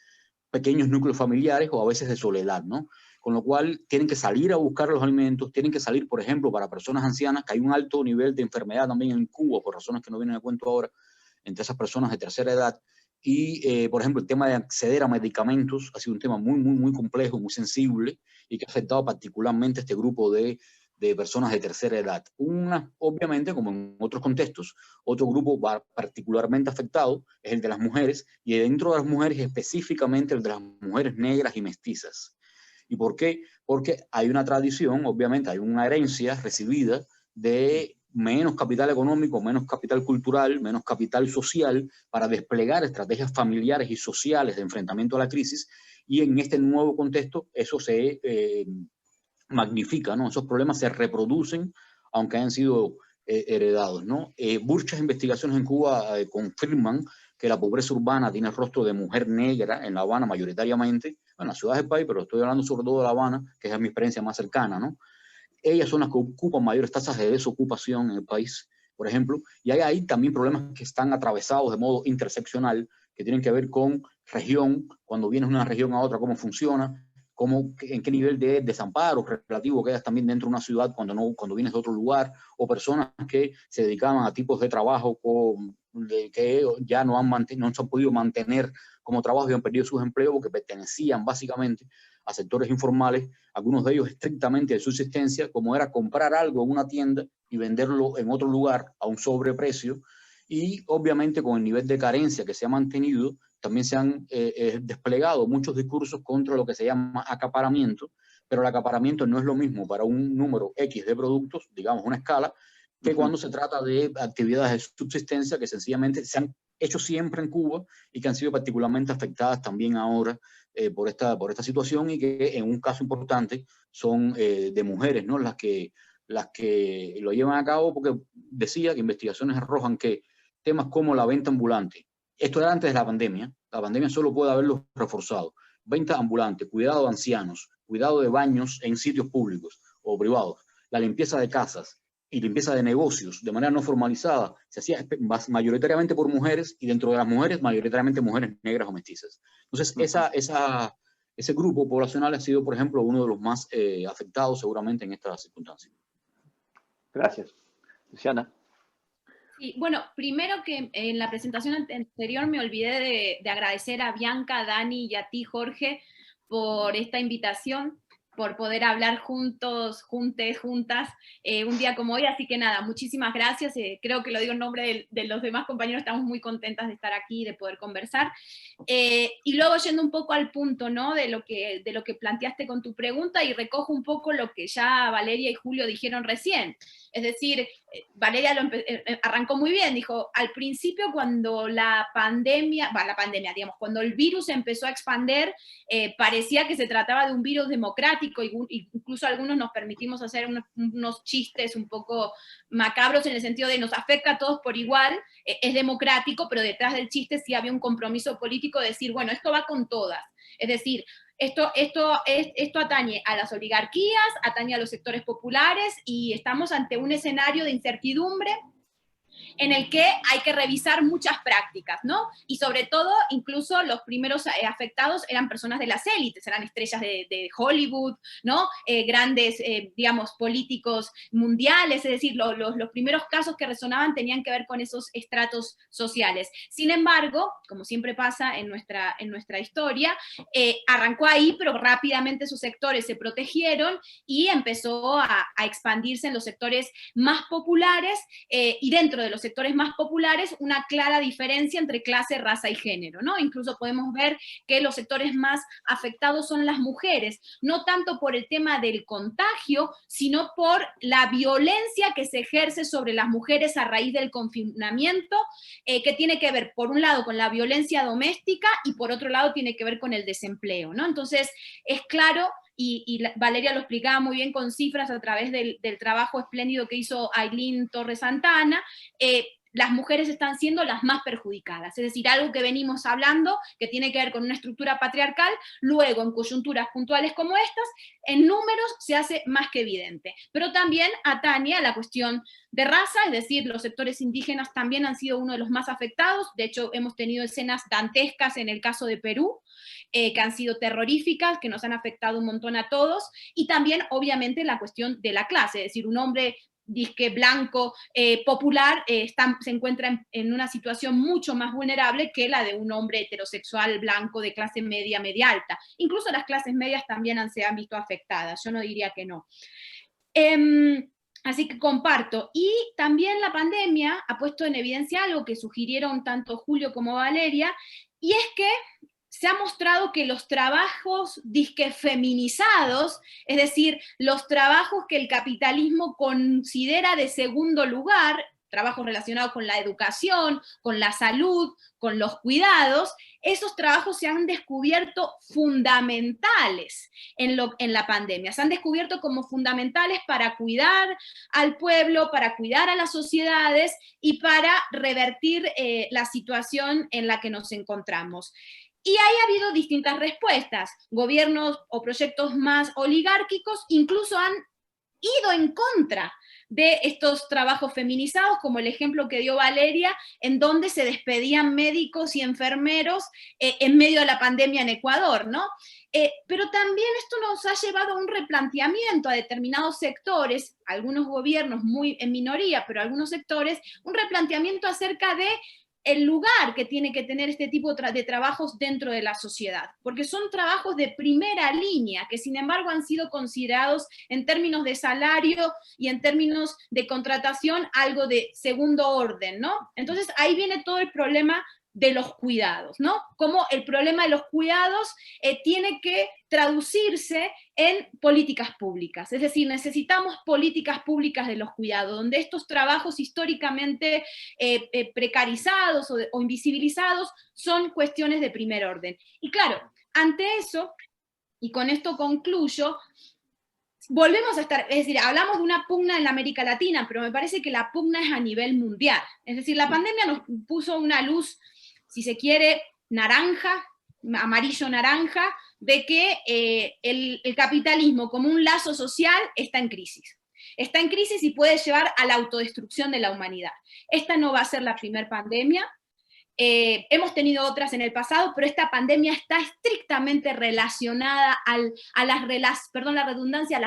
pequeños núcleos familiares o a veces de soledad, ¿no? Con lo cual tienen que salir a buscar los alimentos, tienen que salir, por ejemplo, para personas ancianas, que hay un alto nivel de enfermedad también en Cuba, por razones que no vienen a cuento ahora, entre esas personas de tercera edad. Y, por ejemplo, el tema de acceder a medicamentos ha sido un tema muy complejo, muy sensible, y que ha afectado particularmente a este grupo de personas de tercera edad. Obviamente, como en otros contextos, otro grupo particularmente afectado es el de las mujeres, y dentro de las mujeres específicamente el de las mujeres negras y mestizas. ¿Y por qué? Porque hay una tradición, obviamente, hay una herencia recibida de menos capital económico, menos capital cultural, menos capital social para desplegar estrategias familiares y sociales de enfrentamiento a la crisis, y en este nuevo contexto eso se magnifica, ¿no? Esos problemas se reproducen aunque hayan sido heredados, ¿no? Muchas investigaciones en Cuba confirman que la pobreza urbana tiene el rostro de mujer negra en La Habana mayoritariamente, en las ciudades del país, pero estoy hablando sobre todo de La Habana, que es mi experiencia más cercana, ¿no? Ellas son las que ocupan mayores tasas de desocupación en el país, por ejemplo, y hay ahí también problemas que están atravesados de modo interseccional, que tienen que ver con región, cuando vienes de una región a otra, cómo funciona, en qué nivel de desamparo relativo quedas también dentro de una ciudad cuando vienes de otro lugar, o personas que se dedicaban a tipos de trabajo que ya no se han podido mantener como trabajo y han perdido sus empleos porque pertenecían básicamente a sectores informales, algunos de ellos estrictamente de subsistencia, como era comprar algo en una tienda y venderlo en otro lugar a un sobreprecio, y obviamente con el nivel de carencia que se ha mantenido, también se han desplegado muchos discursos contra lo que se llama acaparamiento, pero el acaparamiento no es lo mismo para un número X de productos, digamos una escala, que cuando se trata de actividades de subsistencia que sencillamente se han hecho siempre en Cuba y que han sido particularmente afectadas también ahora por esta situación, y que en un caso importante son de mujeres, ¿no? las que lo llevan a cabo, porque decía que investigaciones arrojan que temas como la venta ambulante, esto era antes de la pandemia solo puede haberlo reforzado, venta ambulante, cuidado de ancianos, cuidado de baños en sitios públicos o privados, la limpieza de casas y limpieza de negocios de manera no formalizada, se hacía mayoritariamente por mujeres, y dentro de las mujeres, mayoritariamente mujeres negras o mestizas. Entonces, ese grupo poblacional ha sido, por ejemplo, uno de los más afectados seguramente en estas circunstancias.
Gracias. Luciana.
Sí, bueno, primero que en la presentación anterior me olvidé de agradecer a Bianca, a Dani y a ti, Jorge, por esta invitación, por poder hablar juntos, juntas, un día como hoy. Así que nada, muchísimas gracias. Creo que lo digo en nombre de los demás compañeros, estamos muy contentas de estar aquí y de poder conversar. Y luego yendo un poco al punto, ¿no? de lo que planteaste con tu pregunta, y recojo un poco lo que ya Valeria y Julio dijeron recién. Es decir, Valeria arrancó muy bien, dijo, al principio cuando la pandemia, digamos, cuando el virus empezó a expandir, parecía que se trataba de un virus democrático, incluso algunos nos permitimos hacer unos chistes un poco macabros en el sentido de nos afecta a todos por igual, es democrático, pero detrás del chiste sí había un compromiso político de decir, bueno, esto va con todas. Es decir, esto atañe a las oligarquías, atañe a los sectores populares, y estamos ante un escenario de incertidumbre en el que hay que revisar muchas prácticas, ¿no? Y sobre todo, incluso los primeros afectados eran personas de las élites, eran estrellas de Hollywood, ¿no? Grandes, digamos, políticos mundiales, es decir, los primeros casos que resonaban tenían que ver con esos estratos sociales. Sin embargo, como siempre pasa en nuestra historia, arrancó ahí, pero rápidamente sus sectores se protegieron y empezó a expandirse en los sectores más populares, y dentro de los sectores más populares una clara diferencia entre clase, raza y género, ¿no? Incluso podemos ver que los sectores más afectados son las mujeres, no tanto por el tema del contagio, sino por la violencia que se ejerce sobre las mujeres a raíz del confinamiento, que tiene que ver, por un lado, con la violencia doméstica, y por otro lado tiene que ver con el desempleo, ¿no? Entonces, es claro, y Valeria lo explicaba muy bien con cifras a través del trabajo espléndido que hizo Ailín Torres Santana, las mujeres están siendo las más perjudicadas. Es decir, algo que venimos hablando, que tiene que ver con una estructura patriarcal, luego en coyunturas puntuales como estas, en números se hace más que evidente. Pero también atañe a la cuestión de raza, es decir, los sectores indígenas también han sido uno de los más afectados. De hecho, hemos tenido escenas dantescas en el caso de Perú, que han sido terroríficas, que nos han afectado un montón a todos, y también, obviamente, la cuestión de la clase, es decir, un hombre disque blanco, popular, se encuentra en una situación mucho más vulnerable que la de un hombre heterosexual blanco de clase media, media alta. Incluso las clases medias también se han visto afectadas, yo no diría que no. Así que comparto. Y también la pandemia ha puesto en evidencia algo que sugirieron tanto Julio como Valeria, y es que se ha mostrado que los trabajos disque feminizados, es decir, los trabajos que el capitalismo considera de segundo lugar, trabajos relacionados con la educación, con la salud, con los cuidados, esos trabajos se han descubierto fundamentales en la pandemia, se han descubierto como fundamentales para cuidar al pueblo, para cuidar a las sociedades y para revertir la situación en la que nos encontramos. Y ahí ha habido distintas respuestas. Gobiernos o proyectos más oligárquicos incluso han ido en contra de estos trabajos feminizados, como el ejemplo que dio Valeria, en donde se despedían médicos y enfermeros en medio de la pandemia en Ecuador, ¿no? Pero también esto nos ha llevado a un replanteamiento a determinados sectores, algunos gobiernos muy en minoría, pero algunos sectores, un replanteamiento acerca de el lugar que tiene que tener este tipo de trabajos dentro de la sociedad, porque son trabajos de primera línea, que sin embargo han sido considerados en términos de salario y en términos de contratación algo de segundo orden, ¿no? Entonces ahí viene todo el problema de los cuidados, ¿no? Cómo el problema de los cuidados tiene que traducirse en políticas públicas. Es decir, necesitamos políticas públicas de los cuidados, donde estos trabajos históricamente precarizados o invisibilizados son cuestiones de primer orden. Y claro, ante eso, y con esto concluyo, volvemos a estar, es decir, hablamos de una pugna en la América Latina, pero me parece que la pugna es a nivel mundial. Es decir, la pandemia nos puso una luz, si se quiere, naranja, amarillo-naranja, de que el capitalismo como un lazo social está en crisis. Está en crisis y puede llevar a la autodestrucción de la humanidad. Esta no va a ser la primera pandemia. Hemos tenido otras en el pasado, pero esta pandemia está estrictamente relacionada a las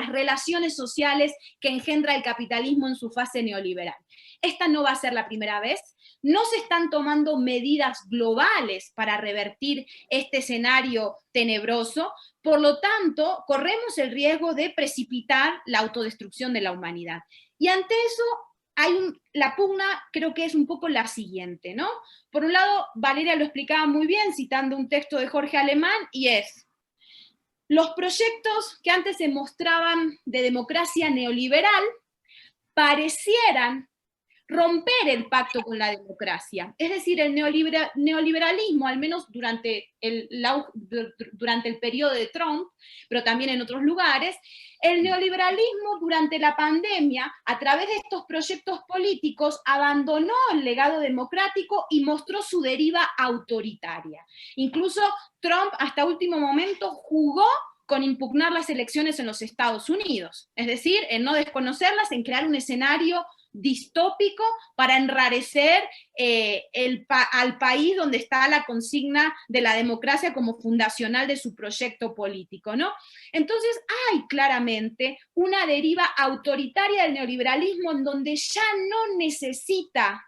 relaciones sociales que engendra el capitalismo en su fase neoliberal. Esta no va a ser la primera vez. No se están tomando medidas globales para revertir este escenario tenebroso, por lo tanto, corremos el riesgo de precipitar la autodestrucción de la humanidad. Y ante eso, la pugna creo que es un poco la siguiente, ¿no? Por un lado, Valeria lo explicaba muy bien citando un texto de Jorge Alemán, y es: los proyectos que antes se mostraban de democracia neoliberal parecieran romper el pacto con la democracia. Es decir, el neoliberalismo, al menos durante el periodo de Trump, pero también en otros lugares, el neoliberalismo durante la pandemia, a través de estos proyectos políticos, abandonó el legado democrático y mostró su deriva autoritaria. Incluso Trump, hasta último momento, jugó con impugnar las elecciones en los Estados Unidos, es decir, en no desconocerlas, en crear un escenario distópico para enrarecer al país donde está la consigna de la democracia como fundacional de su proyecto político, ¿no? Entonces hay claramente una deriva autoritaria del neoliberalismo en donde ya no necesita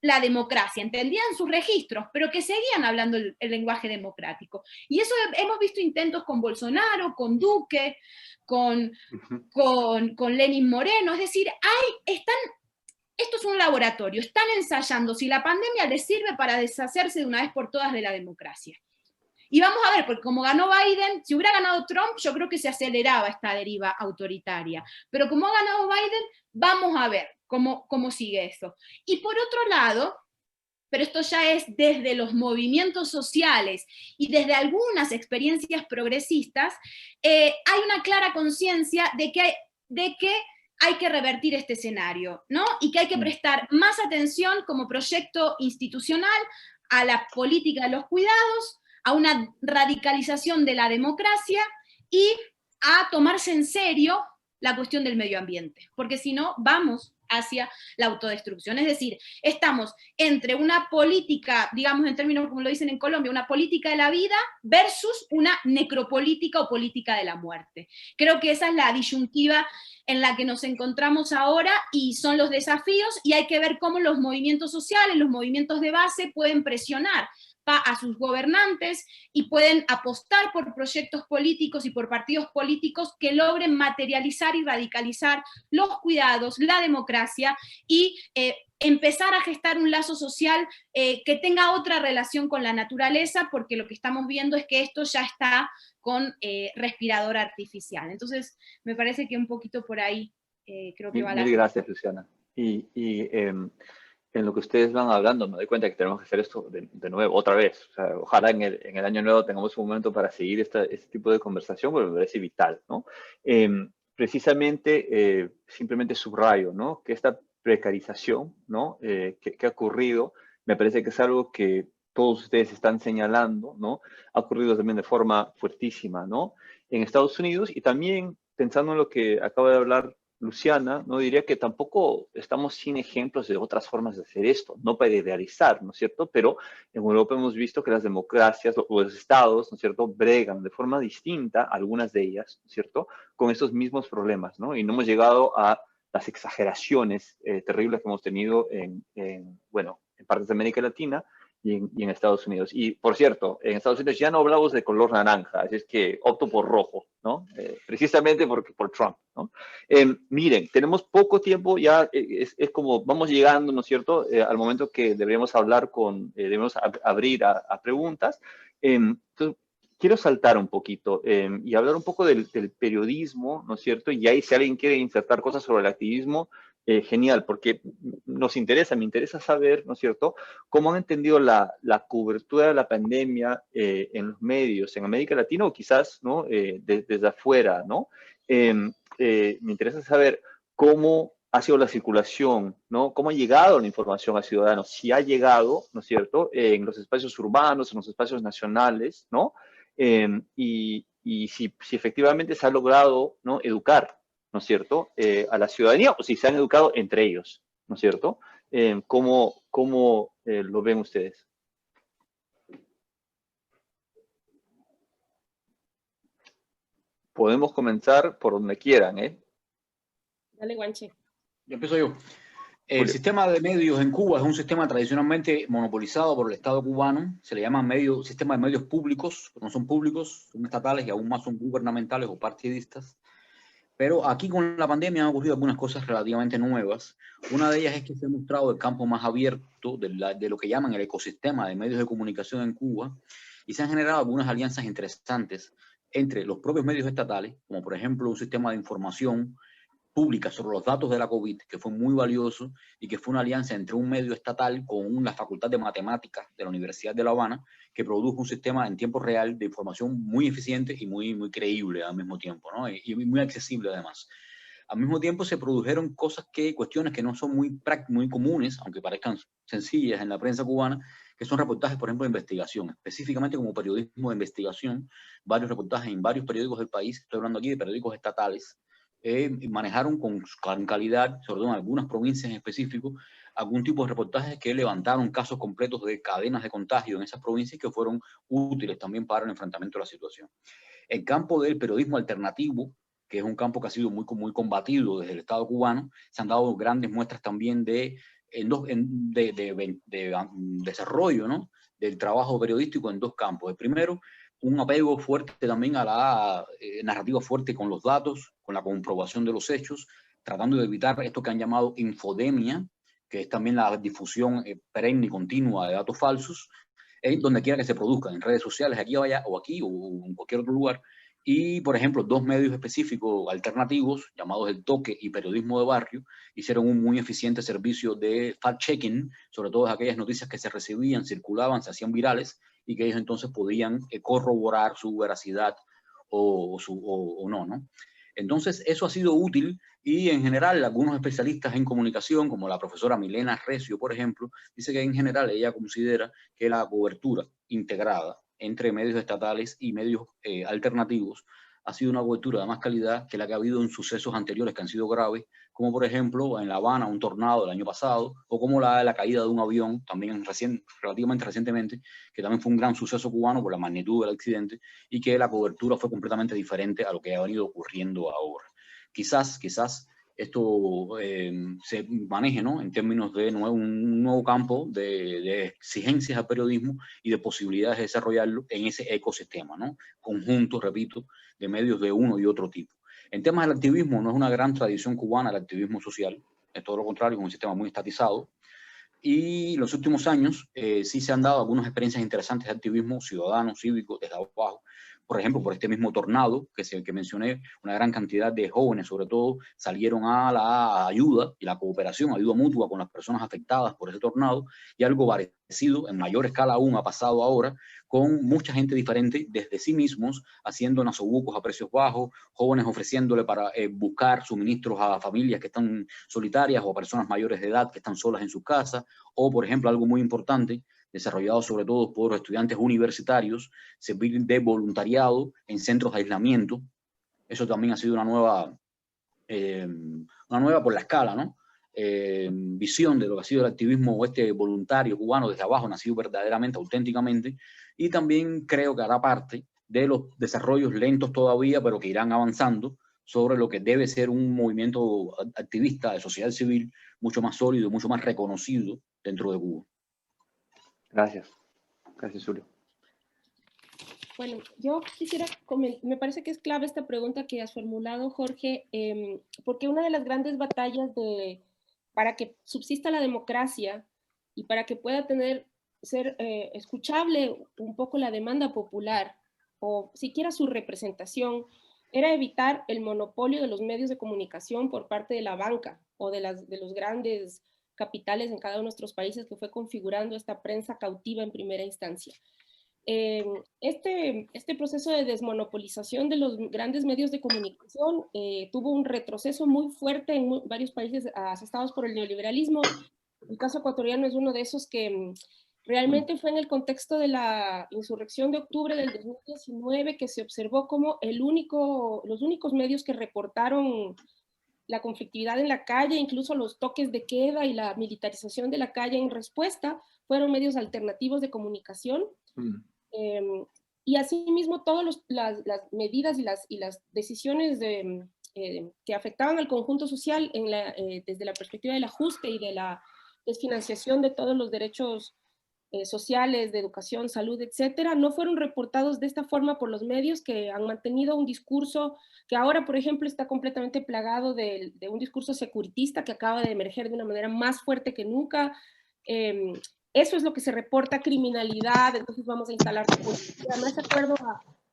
la democracia, entendían sus registros, pero que seguían hablando el lenguaje democrático. Y eso hemos visto intentos con Bolsonaro, con Duque, con Lenín Moreno, es decir, esto es un laboratorio, están ensayando si la pandemia les sirve para deshacerse de una vez por todas de la democracia. Y vamos a ver, porque como ganó Biden, si hubiera ganado Trump, yo creo que se aceleraba esta deriva autoritaria, pero como ha ganado Biden, vamos a ver cómo sigue eso. Y por otro lado, pero esto ya es desde los movimientos sociales y desde algunas experiencias progresistas, hay una clara conciencia de que hay que revertir este escenario, ¿no? Y que hay que prestar más atención como proyecto institucional a la política de los cuidados, a una radicalización de la democracia y a tomarse en serio la cuestión del medio ambiente, porque si no, vamos hacia la autodestrucción. Es decir, estamos entre una política, digamos en términos como lo dicen en Colombia, una política de la vida versus una necropolítica o política de la muerte. Creo que esa es la disyuntiva en la que nos encontramos ahora y son los desafíos, y hay que ver cómo los movimientos sociales, los movimientos de base pueden presionar a sus gobernantes y pueden apostar por proyectos políticos y por partidos políticos que logren materializar y radicalizar los cuidados, la democracia y empezar a gestar un lazo social que tenga otra relación con la naturaleza, porque lo que estamos viendo es que esto ya está con respirador artificial. Entonces, me parece que un poquito por ahí creo que va la...
Mil gracias, Luciana. En lo que ustedes van hablando, me doy cuenta que tenemos que hacer esto de nuevo, otra vez. O sea, ojalá en el año nuevo tengamos un momento para seguir este tipo de conversación, porque me parece vital, ¿no? Precisamente, simplemente subrayo, ¿no? Que esta precarización, ¿no? Que ha ocurrido, me parece que es algo que todos ustedes están señalando, ¿no? Ha ocurrido también de forma fuertísima, ¿no? En Estados Unidos, y también pensando en lo que acaba de hablar Luciana, no diría que tampoco estamos sin ejemplos de otras formas de hacer esto, no para idealizar, ¿no es cierto? Pero en Europa hemos visto que las democracias o los estados, ¿no es cierto?, bregan de forma distinta, algunas de ellas, ¿no es cierto?, con estos mismos problemas, ¿no? Y no hemos llegado a las exageraciones terribles que hemos tenido bueno, en partes de América Latina y en Estados Unidos. Y, por cierto, en Estados Unidos ya no hablamos de color naranja, así es que opto por rojo, ¿no? Precisamente por Trump, ¿no? Miren, tenemos poco tiempo, ya es como vamos llegando, ¿no es cierto?, al momento que deberíamos hablar debemos abrir a preguntas. Entonces, quiero saltar un poquito y hablar un poco del periodismo, ¿no es cierto? Y ahí si alguien quiere insertar cosas sobre el activismo, genial, porque me interesa saber, ¿no es cierto?, cómo han entendido la cobertura de la pandemia en los medios, en América Latina o quizás, ¿no?, desde afuera, ¿no? Me interesa saber cómo ha sido la circulación, ¿no? Cómo ha llegado la información a ciudadanos, si ha llegado, ¿no es cierto?, en los espacios urbanos, en los espacios nacionales, ¿no? Y si efectivamente se ha logrado, ¿no?, educar, ¿no es cierto?, a la ciudadanía, o si se han educado entre ellos, ¿no es cierto? ¿Cómo lo ven ustedes? Podemos comenzar por donde quieran, ¿eh?
Dale, Guanche.
Ya empiezo yo. El sistema de medios en Cuba es un sistema tradicionalmente monopolizado por el Estado cubano. Se le llama sistema de medios públicos, pero no son públicos, son estatales y aún más son gubernamentales o partidistas. Pero aquí con la pandemia han ocurrido algunas cosas relativamente nuevas. Una de ellas es que se ha mostrado el campo más abierto de lo que llaman el ecosistema de medios de comunicación en Cuba y se han generado algunas alianzas interesantes entre los propios medios estatales, como por ejemplo un sistema de información pública sobre los datos de la COVID, que fue muy valioso y que fue una alianza entre un medio estatal con la Facultad de Matemáticas de la Universidad de La Habana, que produjo un sistema en tiempo real de información muy eficiente y muy creíble al mismo tiempo, ¿no? Y muy accesible además. Al mismo tiempo se produjeron cuestiones que no son muy comunes, aunque parezcan sencillas en la prensa cubana, que son reportajes, por ejemplo, de investigación, específicamente como periodismo de investigación, varios reportajes en varios periódicos del país, estoy hablando aquí de periódicos estatales, manejaron con calidad, sobre todo en algunas provincias en específico, algún tipo de reportajes que levantaron casos completos de cadenas de contagio en esas provincias que fueron útiles también para el enfrentamiento de la situación. El campo del periodismo alternativo, que es un campo que ha sido muy combatido desde el Estado cubano, se han dado grandes muestras también de desarrollo, ¿no?, del trabajo periodístico en dos campos. El primero, un apego fuerte también a la narrativa fuerte con los datos, con la comprobación de los hechos, tratando de evitar esto que han llamado infodemia, que es también la difusión perenne y continua de datos falsos, donde quiera que se produzcan, en redes sociales, aquí o allá, o aquí, o en cualquier otro lugar. Y, por ejemplo, dos medios específicos alternativos, llamados El Toque y Periodismo de Barrio, hicieron un muy eficiente servicio de fact-checking, sobre todo aquellas noticias que se recibían, circulaban, se hacían virales, y que ellos entonces podían corroborar su veracidad o no, ¿no? Entonces, eso ha sido útil y, en general, algunos especialistas en comunicación, como la profesora Milena Recio, por ejemplo, dice que, en general, ella considera que la cobertura integrada entre medios estatales y medios alternativos ha sido una cobertura de más calidad que la que ha habido en sucesos anteriores que han sido graves, como por ejemplo en La Habana un tornado el año pasado, o como la caída de un avión también relativamente recientemente, que también fue un gran suceso cubano por la magnitud del accidente, y que la cobertura fue completamente diferente a lo que ha venido ocurriendo ahora. Quizás esto se maneje, ¿no?, en términos de un nuevo campo de exigencias al periodismo y de posibilidades de desarrollarlo en ese ecosistema, ¿no?, conjunto, repito, de medios de uno y otro tipo. En temas del activismo, no es una gran tradición cubana el activismo social, es todo lo contrario, es un sistema muy estatizado. Y en los últimos años sí se han dado algunas experiencias interesantes de activismo ciudadano, cívico, desde abajo. Por ejemplo, por este mismo tornado, que es el que mencioné, una gran cantidad de jóvenes, sobre todo, salieron a la ayuda y la cooperación, ayuda mutua con las personas afectadas por ese tornado, y algo parecido, en mayor escala aún, ha pasado ahora, con mucha gente diferente desde sí mismos, haciendo nasobucos a precios bajos, jóvenes ofreciéndole para buscar suministros a familias que están solitarias o a personas mayores de edad que están solas en sus casas, o, por ejemplo, algo muy importante, desarrollado sobre todo por estudiantes universitarios, servir de voluntariado en centros de aislamiento. Eso también ha sido una nueva por la escala, ¿no?, visión de lo que ha sido el activismo voluntario cubano desde abajo, nacido verdaderamente, auténticamente, y también creo que hará parte de los desarrollos lentos todavía, pero que irán avanzando sobre lo que debe ser un movimiento activista de sociedad civil mucho más sólido, mucho más reconocido dentro de Cuba.
Gracias. Gracias, Julio.
Bueno, yo quisiera comentar, me parece que es clave esta pregunta que has formulado, Jorge, porque una de las grandes batallas para que subsista la democracia y para que pueda ser escuchable un poco la demanda popular, o siquiera su representación, era evitar el monopolio de los medios de comunicación por parte de la banca o de los grandes capitales en cada uno de nuestros países, que fue configurando esta prensa cautiva en primera instancia. Este proceso de desmonopolización de los grandes medios de comunicación tuvo un retroceso muy fuerte en varios países asestados por el neoliberalismo. El caso ecuatoriano es uno de esos que realmente fue en el contexto de la insurrección de octubre del 2019 que se observó como los únicos medios que reportaron la conflictividad en la calle, incluso los toques de queda y la militarización de la calle en respuesta, fueron medios alternativos de comunicación. Y asimismo todas las medidas y las decisiones que afectaban al conjunto social desde la perspectiva del ajuste y de la desfinanciación de todos los derechos sociales, de educación, salud, etcétera, no fueron reportados de esta forma por los medios, que han mantenido un discurso que ahora, por ejemplo, está completamente plagado de un discurso securitista que acaba de emerger de una manera más fuerte que nunca. Eso es lo que se reporta, criminalidad, entonces vamos a instalar policía. Me hace acuerdo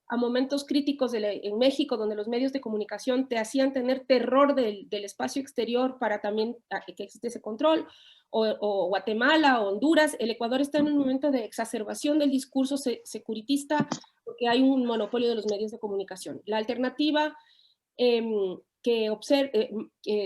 a momentos críticos en México, donde los medios de comunicación te hacían tener terror del espacio exterior para también que existe ese control, o Guatemala, o Honduras. El Ecuador está en un momento de exacerbación del discurso securitista porque hay un monopolio de los medios de comunicación. La alternativa de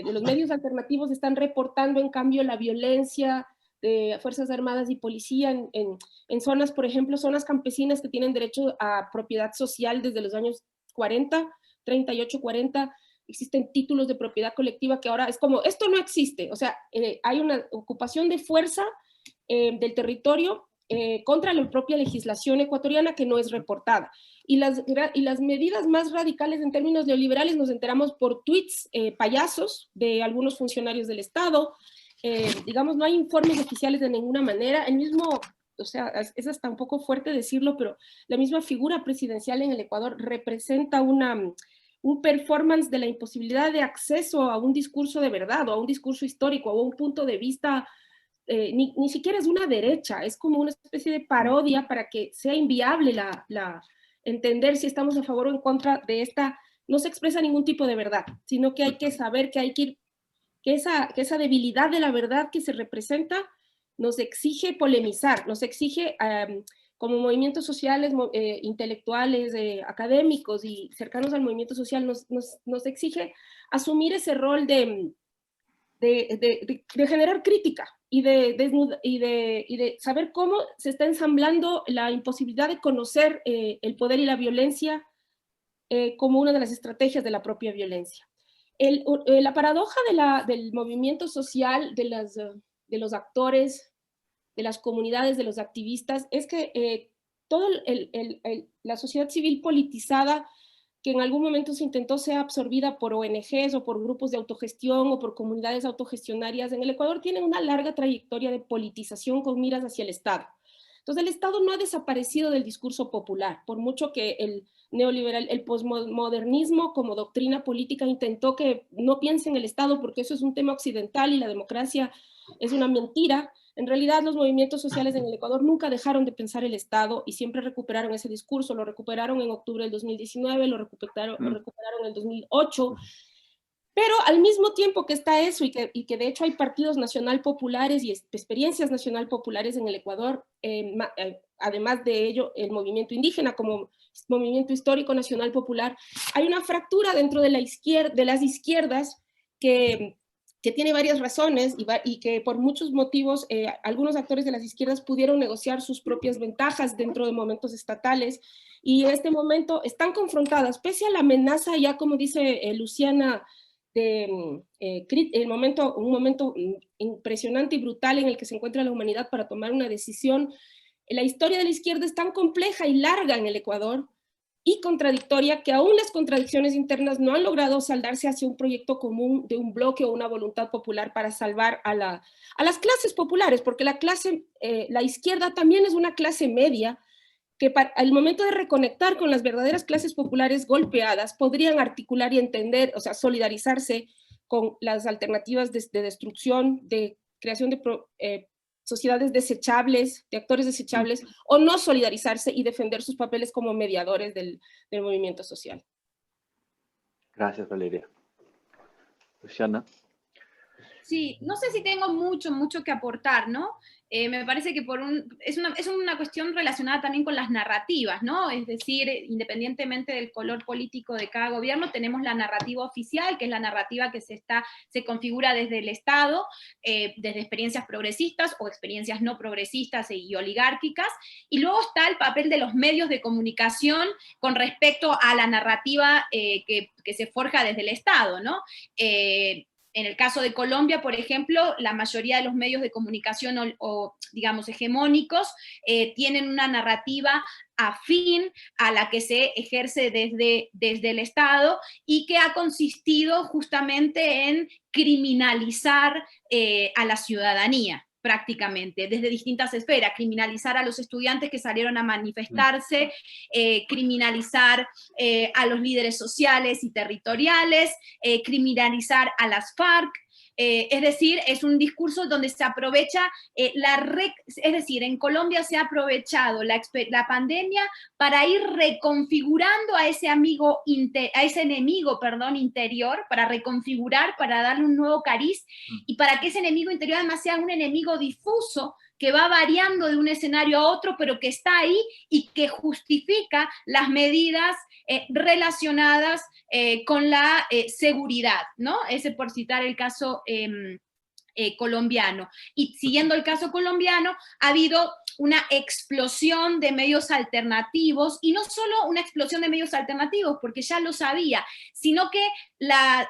los medios alternativos están reportando, en cambio, la violencia de Fuerzas Armadas y Policía en zonas, por ejemplo, zonas campesinas que tienen derecho a propiedad social desde los años 40, 38, 40, existen títulos de propiedad colectiva que ahora es como, esto no existe, o sea, hay una ocupación de fuerza del territorio contra la propia legislación ecuatoriana que no es reportada. Y las medidas más radicales en términos neoliberales nos enteramos por tweets payasos de algunos funcionarios del Estado. Digamos, no hay informes oficiales de ninguna manera. El mismo, o sea, es hasta un poco fuerte decirlo, pero la misma figura presidencial en el Ecuador representa un performance de la imposibilidad de acceso a un discurso de verdad, o a un discurso histórico, o a un punto de vista. Ni siquiera es una derecha, es como una especie de parodia para que sea inviable entender si estamos a favor o en contra de esta. No se expresa ningún tipo de verdad, sino que hay que saber que hay que ir, que esa debilidad de la verdad que se representa nos exige polemizar, nos exige como movimientos sociales, intelectuales, académicos y cercanos al movimiento social, nos exige asumir ese rol de generar crítica y de saber cómo se está ensamblando la imposibilidad de conocer el poder y la violencia como una de las estrategias de la propia violencia. La paradoja del movimiento social, de los actores, de las comunidades, de los activistas, es que toda la sociedad civil politizada que en algún momento se intentó sea absorbida por ONGs o por grupos de autogestión o por comunidades autogestionarias, en el Ecuador tienen una larga trayectoria de politización con miras hacia el Estado. Entonces el Estado no ha desaparecido del discurso popular, por mucho que el neoliberal, el posmodernismo como doctrina política intentó que no piense en el Estado porque eso es un tema occidental y la democracia es una mentira. En realidad los movimientos sociales en el Ecuador nunca dejaron de pensar el Estado y siempre recuperaron ese discurso, lo recuperaron en octubre del 2019, lo recuperaron en el 2008, pero al mismo tiempo que está eso y que de hecho hay partidos nacional populares y experiencias nacional populares en el Ecuador, además de ello el movimiento indígena como movimiento histórico nacional popular, hay una fractura dentro de, de las izquierdas que tiene varias razones y que por muchos motivos algunos actores de las izquierdas pudieron negociar sus propias ventajas dentro de momentos estatales y en este momento están confrontadas, pese a la amenaza ya como dice Luciana, un momento impresionante y brutal en el que se encuentra la humanidad para tomar una decisión. La historia de la izquierda es tan compleja y larga en el Ecuador y contradictoria que aún las contradicciones internas no han logrado saldarse hacia un proyecto común de un bloque o una voluntad popular para salvar a las clases populares, porque la izquierda también es una clase media que al momento de reconectar con las verdaderas clases populares golpeadas, podrían articular y entender, o sea, solidarizarse con las alternativas de destrucción, de creación de sociedades desechables, de actores desechables, o no solidarizarse y defender sus papeles como mediadores del movimiento social.
Gracias, Valeria. Luciana.
Sí, no sé si tengo mucho que aportar, ¿no? Me parece que es una cuestión relacionada también con las narrativas, ¿no? Es decir, independientemente del color político de cada gobierno, tenemos la narrativa oficial, que es la narrativa que se configura desde el Estado, desde experiencias progresistas o experiencias no progresistas y oligárquicas, y luego está el papel de los medios de comunicación con respecto a la narrativa que se forja desde el Estado, ¿no? En el caso de Colombia, por ejemplo, la mayoría de los medios de comunicación o digamos, hegemónicos, tienen una narrativa afín a la que se ejerce desde el Estado y que ha consistido justamente en criminalizar a la ciudadanía, prácticamente, desde distintas esferas, criminalizar a los estudiantes que salieron a manifestarse, criminalizar a los líderes sociales y territoriales, criminalizar a las FARC, es decir, es un discurso donde se aprovecha, es decir, en Colombia se ha aprovechado la pandemia para ir reconfigurando a ese enemigo interior, para reconfigurar, para darle un nuevo cariz, y para que ese enemigo interior además sea un enemigo difuso, que va variando de un escenario a otro, pero que está ahí y que justifica las medidas relacionadas con la seguridad, ¿no? Ese por citar el caso colombiano. Y siguiendo el caso colombiano, ha habido una explosión de medios alternativos, y no solo una explosión de medios alternativos, porque ya lo sabía, sino que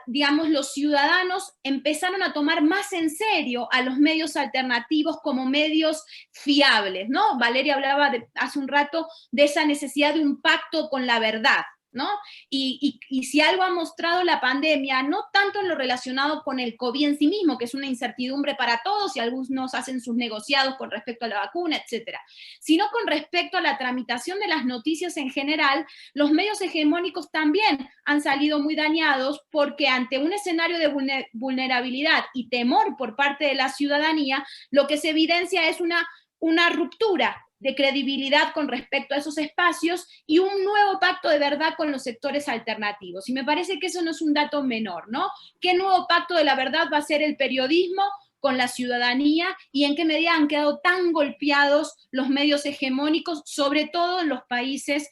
digamos, los ciudadanos empezaron a tomar más en serio a los medios alternativos como medios fiables, ¿no? Valeria hablaba hace un rato de esa necesidad de un pacto con la verdad, ¿no? Y si algo ha mostrado la pandemia, no tanto en lo relacionado con el COVID en sí mismo, que es una incertidumbre para todos y algunos hacen sus negociados con respecto a la vacuna, etcétera, sino con respecto a la tramitación de las noticias en general, los medios hegemónicos también han salido muy dañados porque ante un escenario de vulnerabilidad y temor por parte de la ciudadanía, lo que se evidencia es una ruptura de credibilidad con respecto a esos espacios y un nuevo pacto de verdad con los sectores alternativos. Y me parece que eso no es un dato menor, ¿no? ¿Qué nuevo pacto de la verdad va a ser el periodismo con la ciudadanía y en qué medida han quedado tan golpeados los medios hegemónicos, sobre todo en los países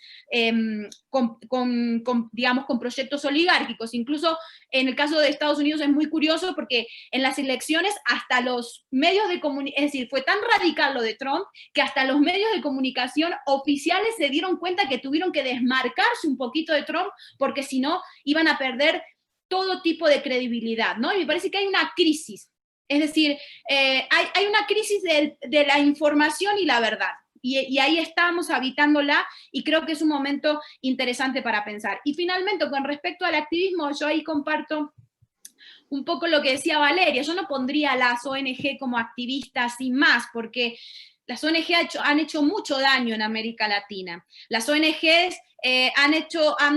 digamos, con proyectos oligárquicos? Incluso en el caso de Estados Unidos es muy curioso porque en las elecciones hasta los medios de comunicación, es decir, fue tan radical lo de Trump que hasta los medios de comunicación oficiales se dieron cuenta que tuvieron que desmarcarse un poquito de Trump porque si no iban a perder todo tipo de credibilidad, ¿no? Y me parece que hay una crisis. Es decir, hay una crisis de la información y la verdad. y ahí estamos habitándola, y creo que es un momento interesante para pensar. Y finalmente, con respecto al activismo, yo ahí comparto un poco lo que decía Valeria. Yo no pondría a las ONG como activistas sin más, porque las ONG han hecho mucho daño en América Latina. Las ONGs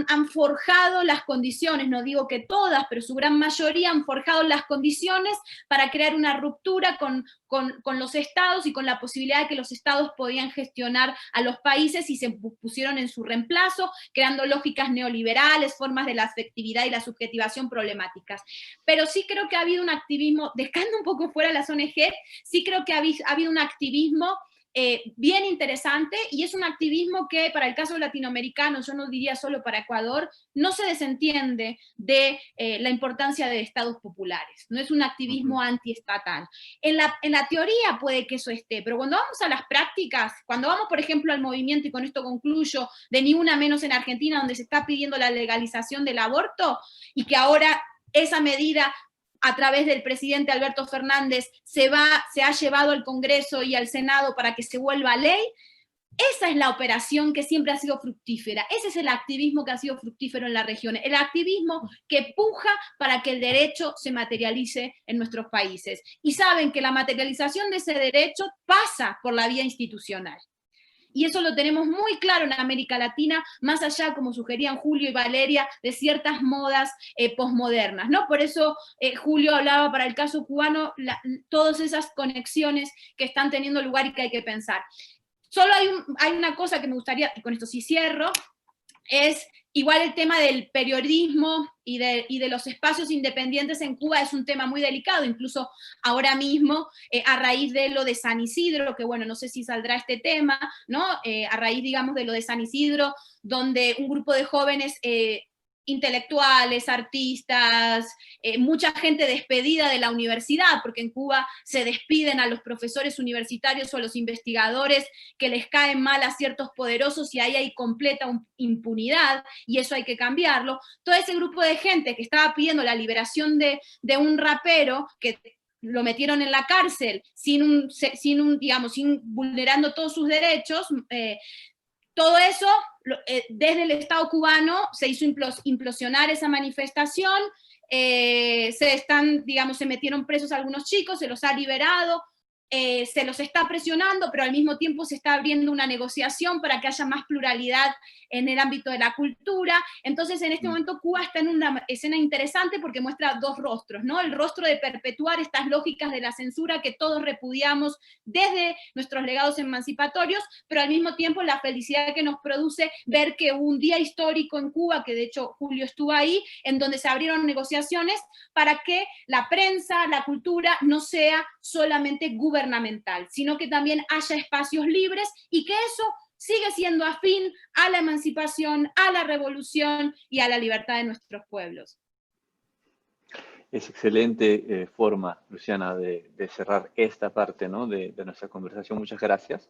han forjado las condiciones, no digo que todas, pero su gran mayoría han forjado las condiciones para crear una ruptura con los estados y con la posibilidad de que los estados podían gestionar a los países, y se pusieron en su reemplazo, creando lógicas neoliberales, formas de la afectividad y la subjetivación problemáticas. Pero sí creo que ha habido un activismo, dejando un poco fuera las ONG, sí creo que ha habido un activismo bien interesante, y es un activismo que para el caso latinoamericano, yo no diría solo para Ecuador, no se desentiende de la importancia de estados populares. No es un activismo antiestatal. En la teoría puede que eso esté, pero cuando vamos a las prácticas, cuando vamos, por ejemplo, al movimiento, y con esto concluyo, de Ni Una Menos en Argentina, donde se está pidiendo la legalización del aborto, y que ahora esa medida, a través del presidente Alberto Fernández, se ha llevado al Congreso y al Senado para que se vuelva ley. Esa es la operación que siempre ha sido fructífera. Ese es el activismo que ha sido fructífero en la región. El activismo que puja para que el derecho se materialice en nuestros países. Y saben que la materialización de ese derecho pasa por la vía institucional. Y eso lo tenemos muy claro en América Latina, más allá, como sugerían Julio y Valeria, de ciertas modas posmodernas, ¿no? Por eso Julio hablaba para el caso cubano, todas esas conexiones que están teniendo lugar y que hay que pensar. Solo hay una cosa que me gustaría, y con esto sí cierro, es igual el tema del periodismo y de los espacios independientes en Cuba. Es un tema muy delicado, incluso ahora mismo, a raíz de lo de San Isidro, que bueno, no sé si saldrá este tema, ¿no? A raíz, digamos, de lo de San Isidro, donde un grupo de jóvenes intelectuales, artistas, mucha gente despedida de la universidad, porque en Cuba se despiden a los profesores universitarios o a los investigadores que les caen mal a ciertos poderosos, y ahí hay completa impunidad, y eso hay que cambiarlo. Todo ese grupo de gente que estaba pidiendo la liberación de un rapero que lo metieron en la cárcel sin vulnerando todos sus derechos, todo eso, desde el Estado cubano se hizo implosionar esa manifestación, se metieron presos algunos chicos, se los ha liberado, se los está presionando, pero al mismo tiempo se está abriendo una negociación para que haya más pluralidad en el ámbito de la cultura. Entonces, en este momento Cuba está en una escena interesante porque muestra dos rostros, ¿no? El rostro de perpetuar estas lógicas de la censura que todos repudiamos desde nuestros legados emancipatorios, pero al mismo tiempo la felicidad que nos produce ver que hubo un día histórico en Cuba, que de hecho Julio estuvo ahí, en donde se abrieron negociaciones para que la prensa, la cultura, no sea solamente gubernamental, sino que también haya espacios libres, y que eso sigue siendo afín a la emancipación, a la revolución y a la libertad de nuestros pueblos.
Es excelente forma, Luciana, de cerrar esta parte, ¿no? de nuestra conversación. Muchas gracias.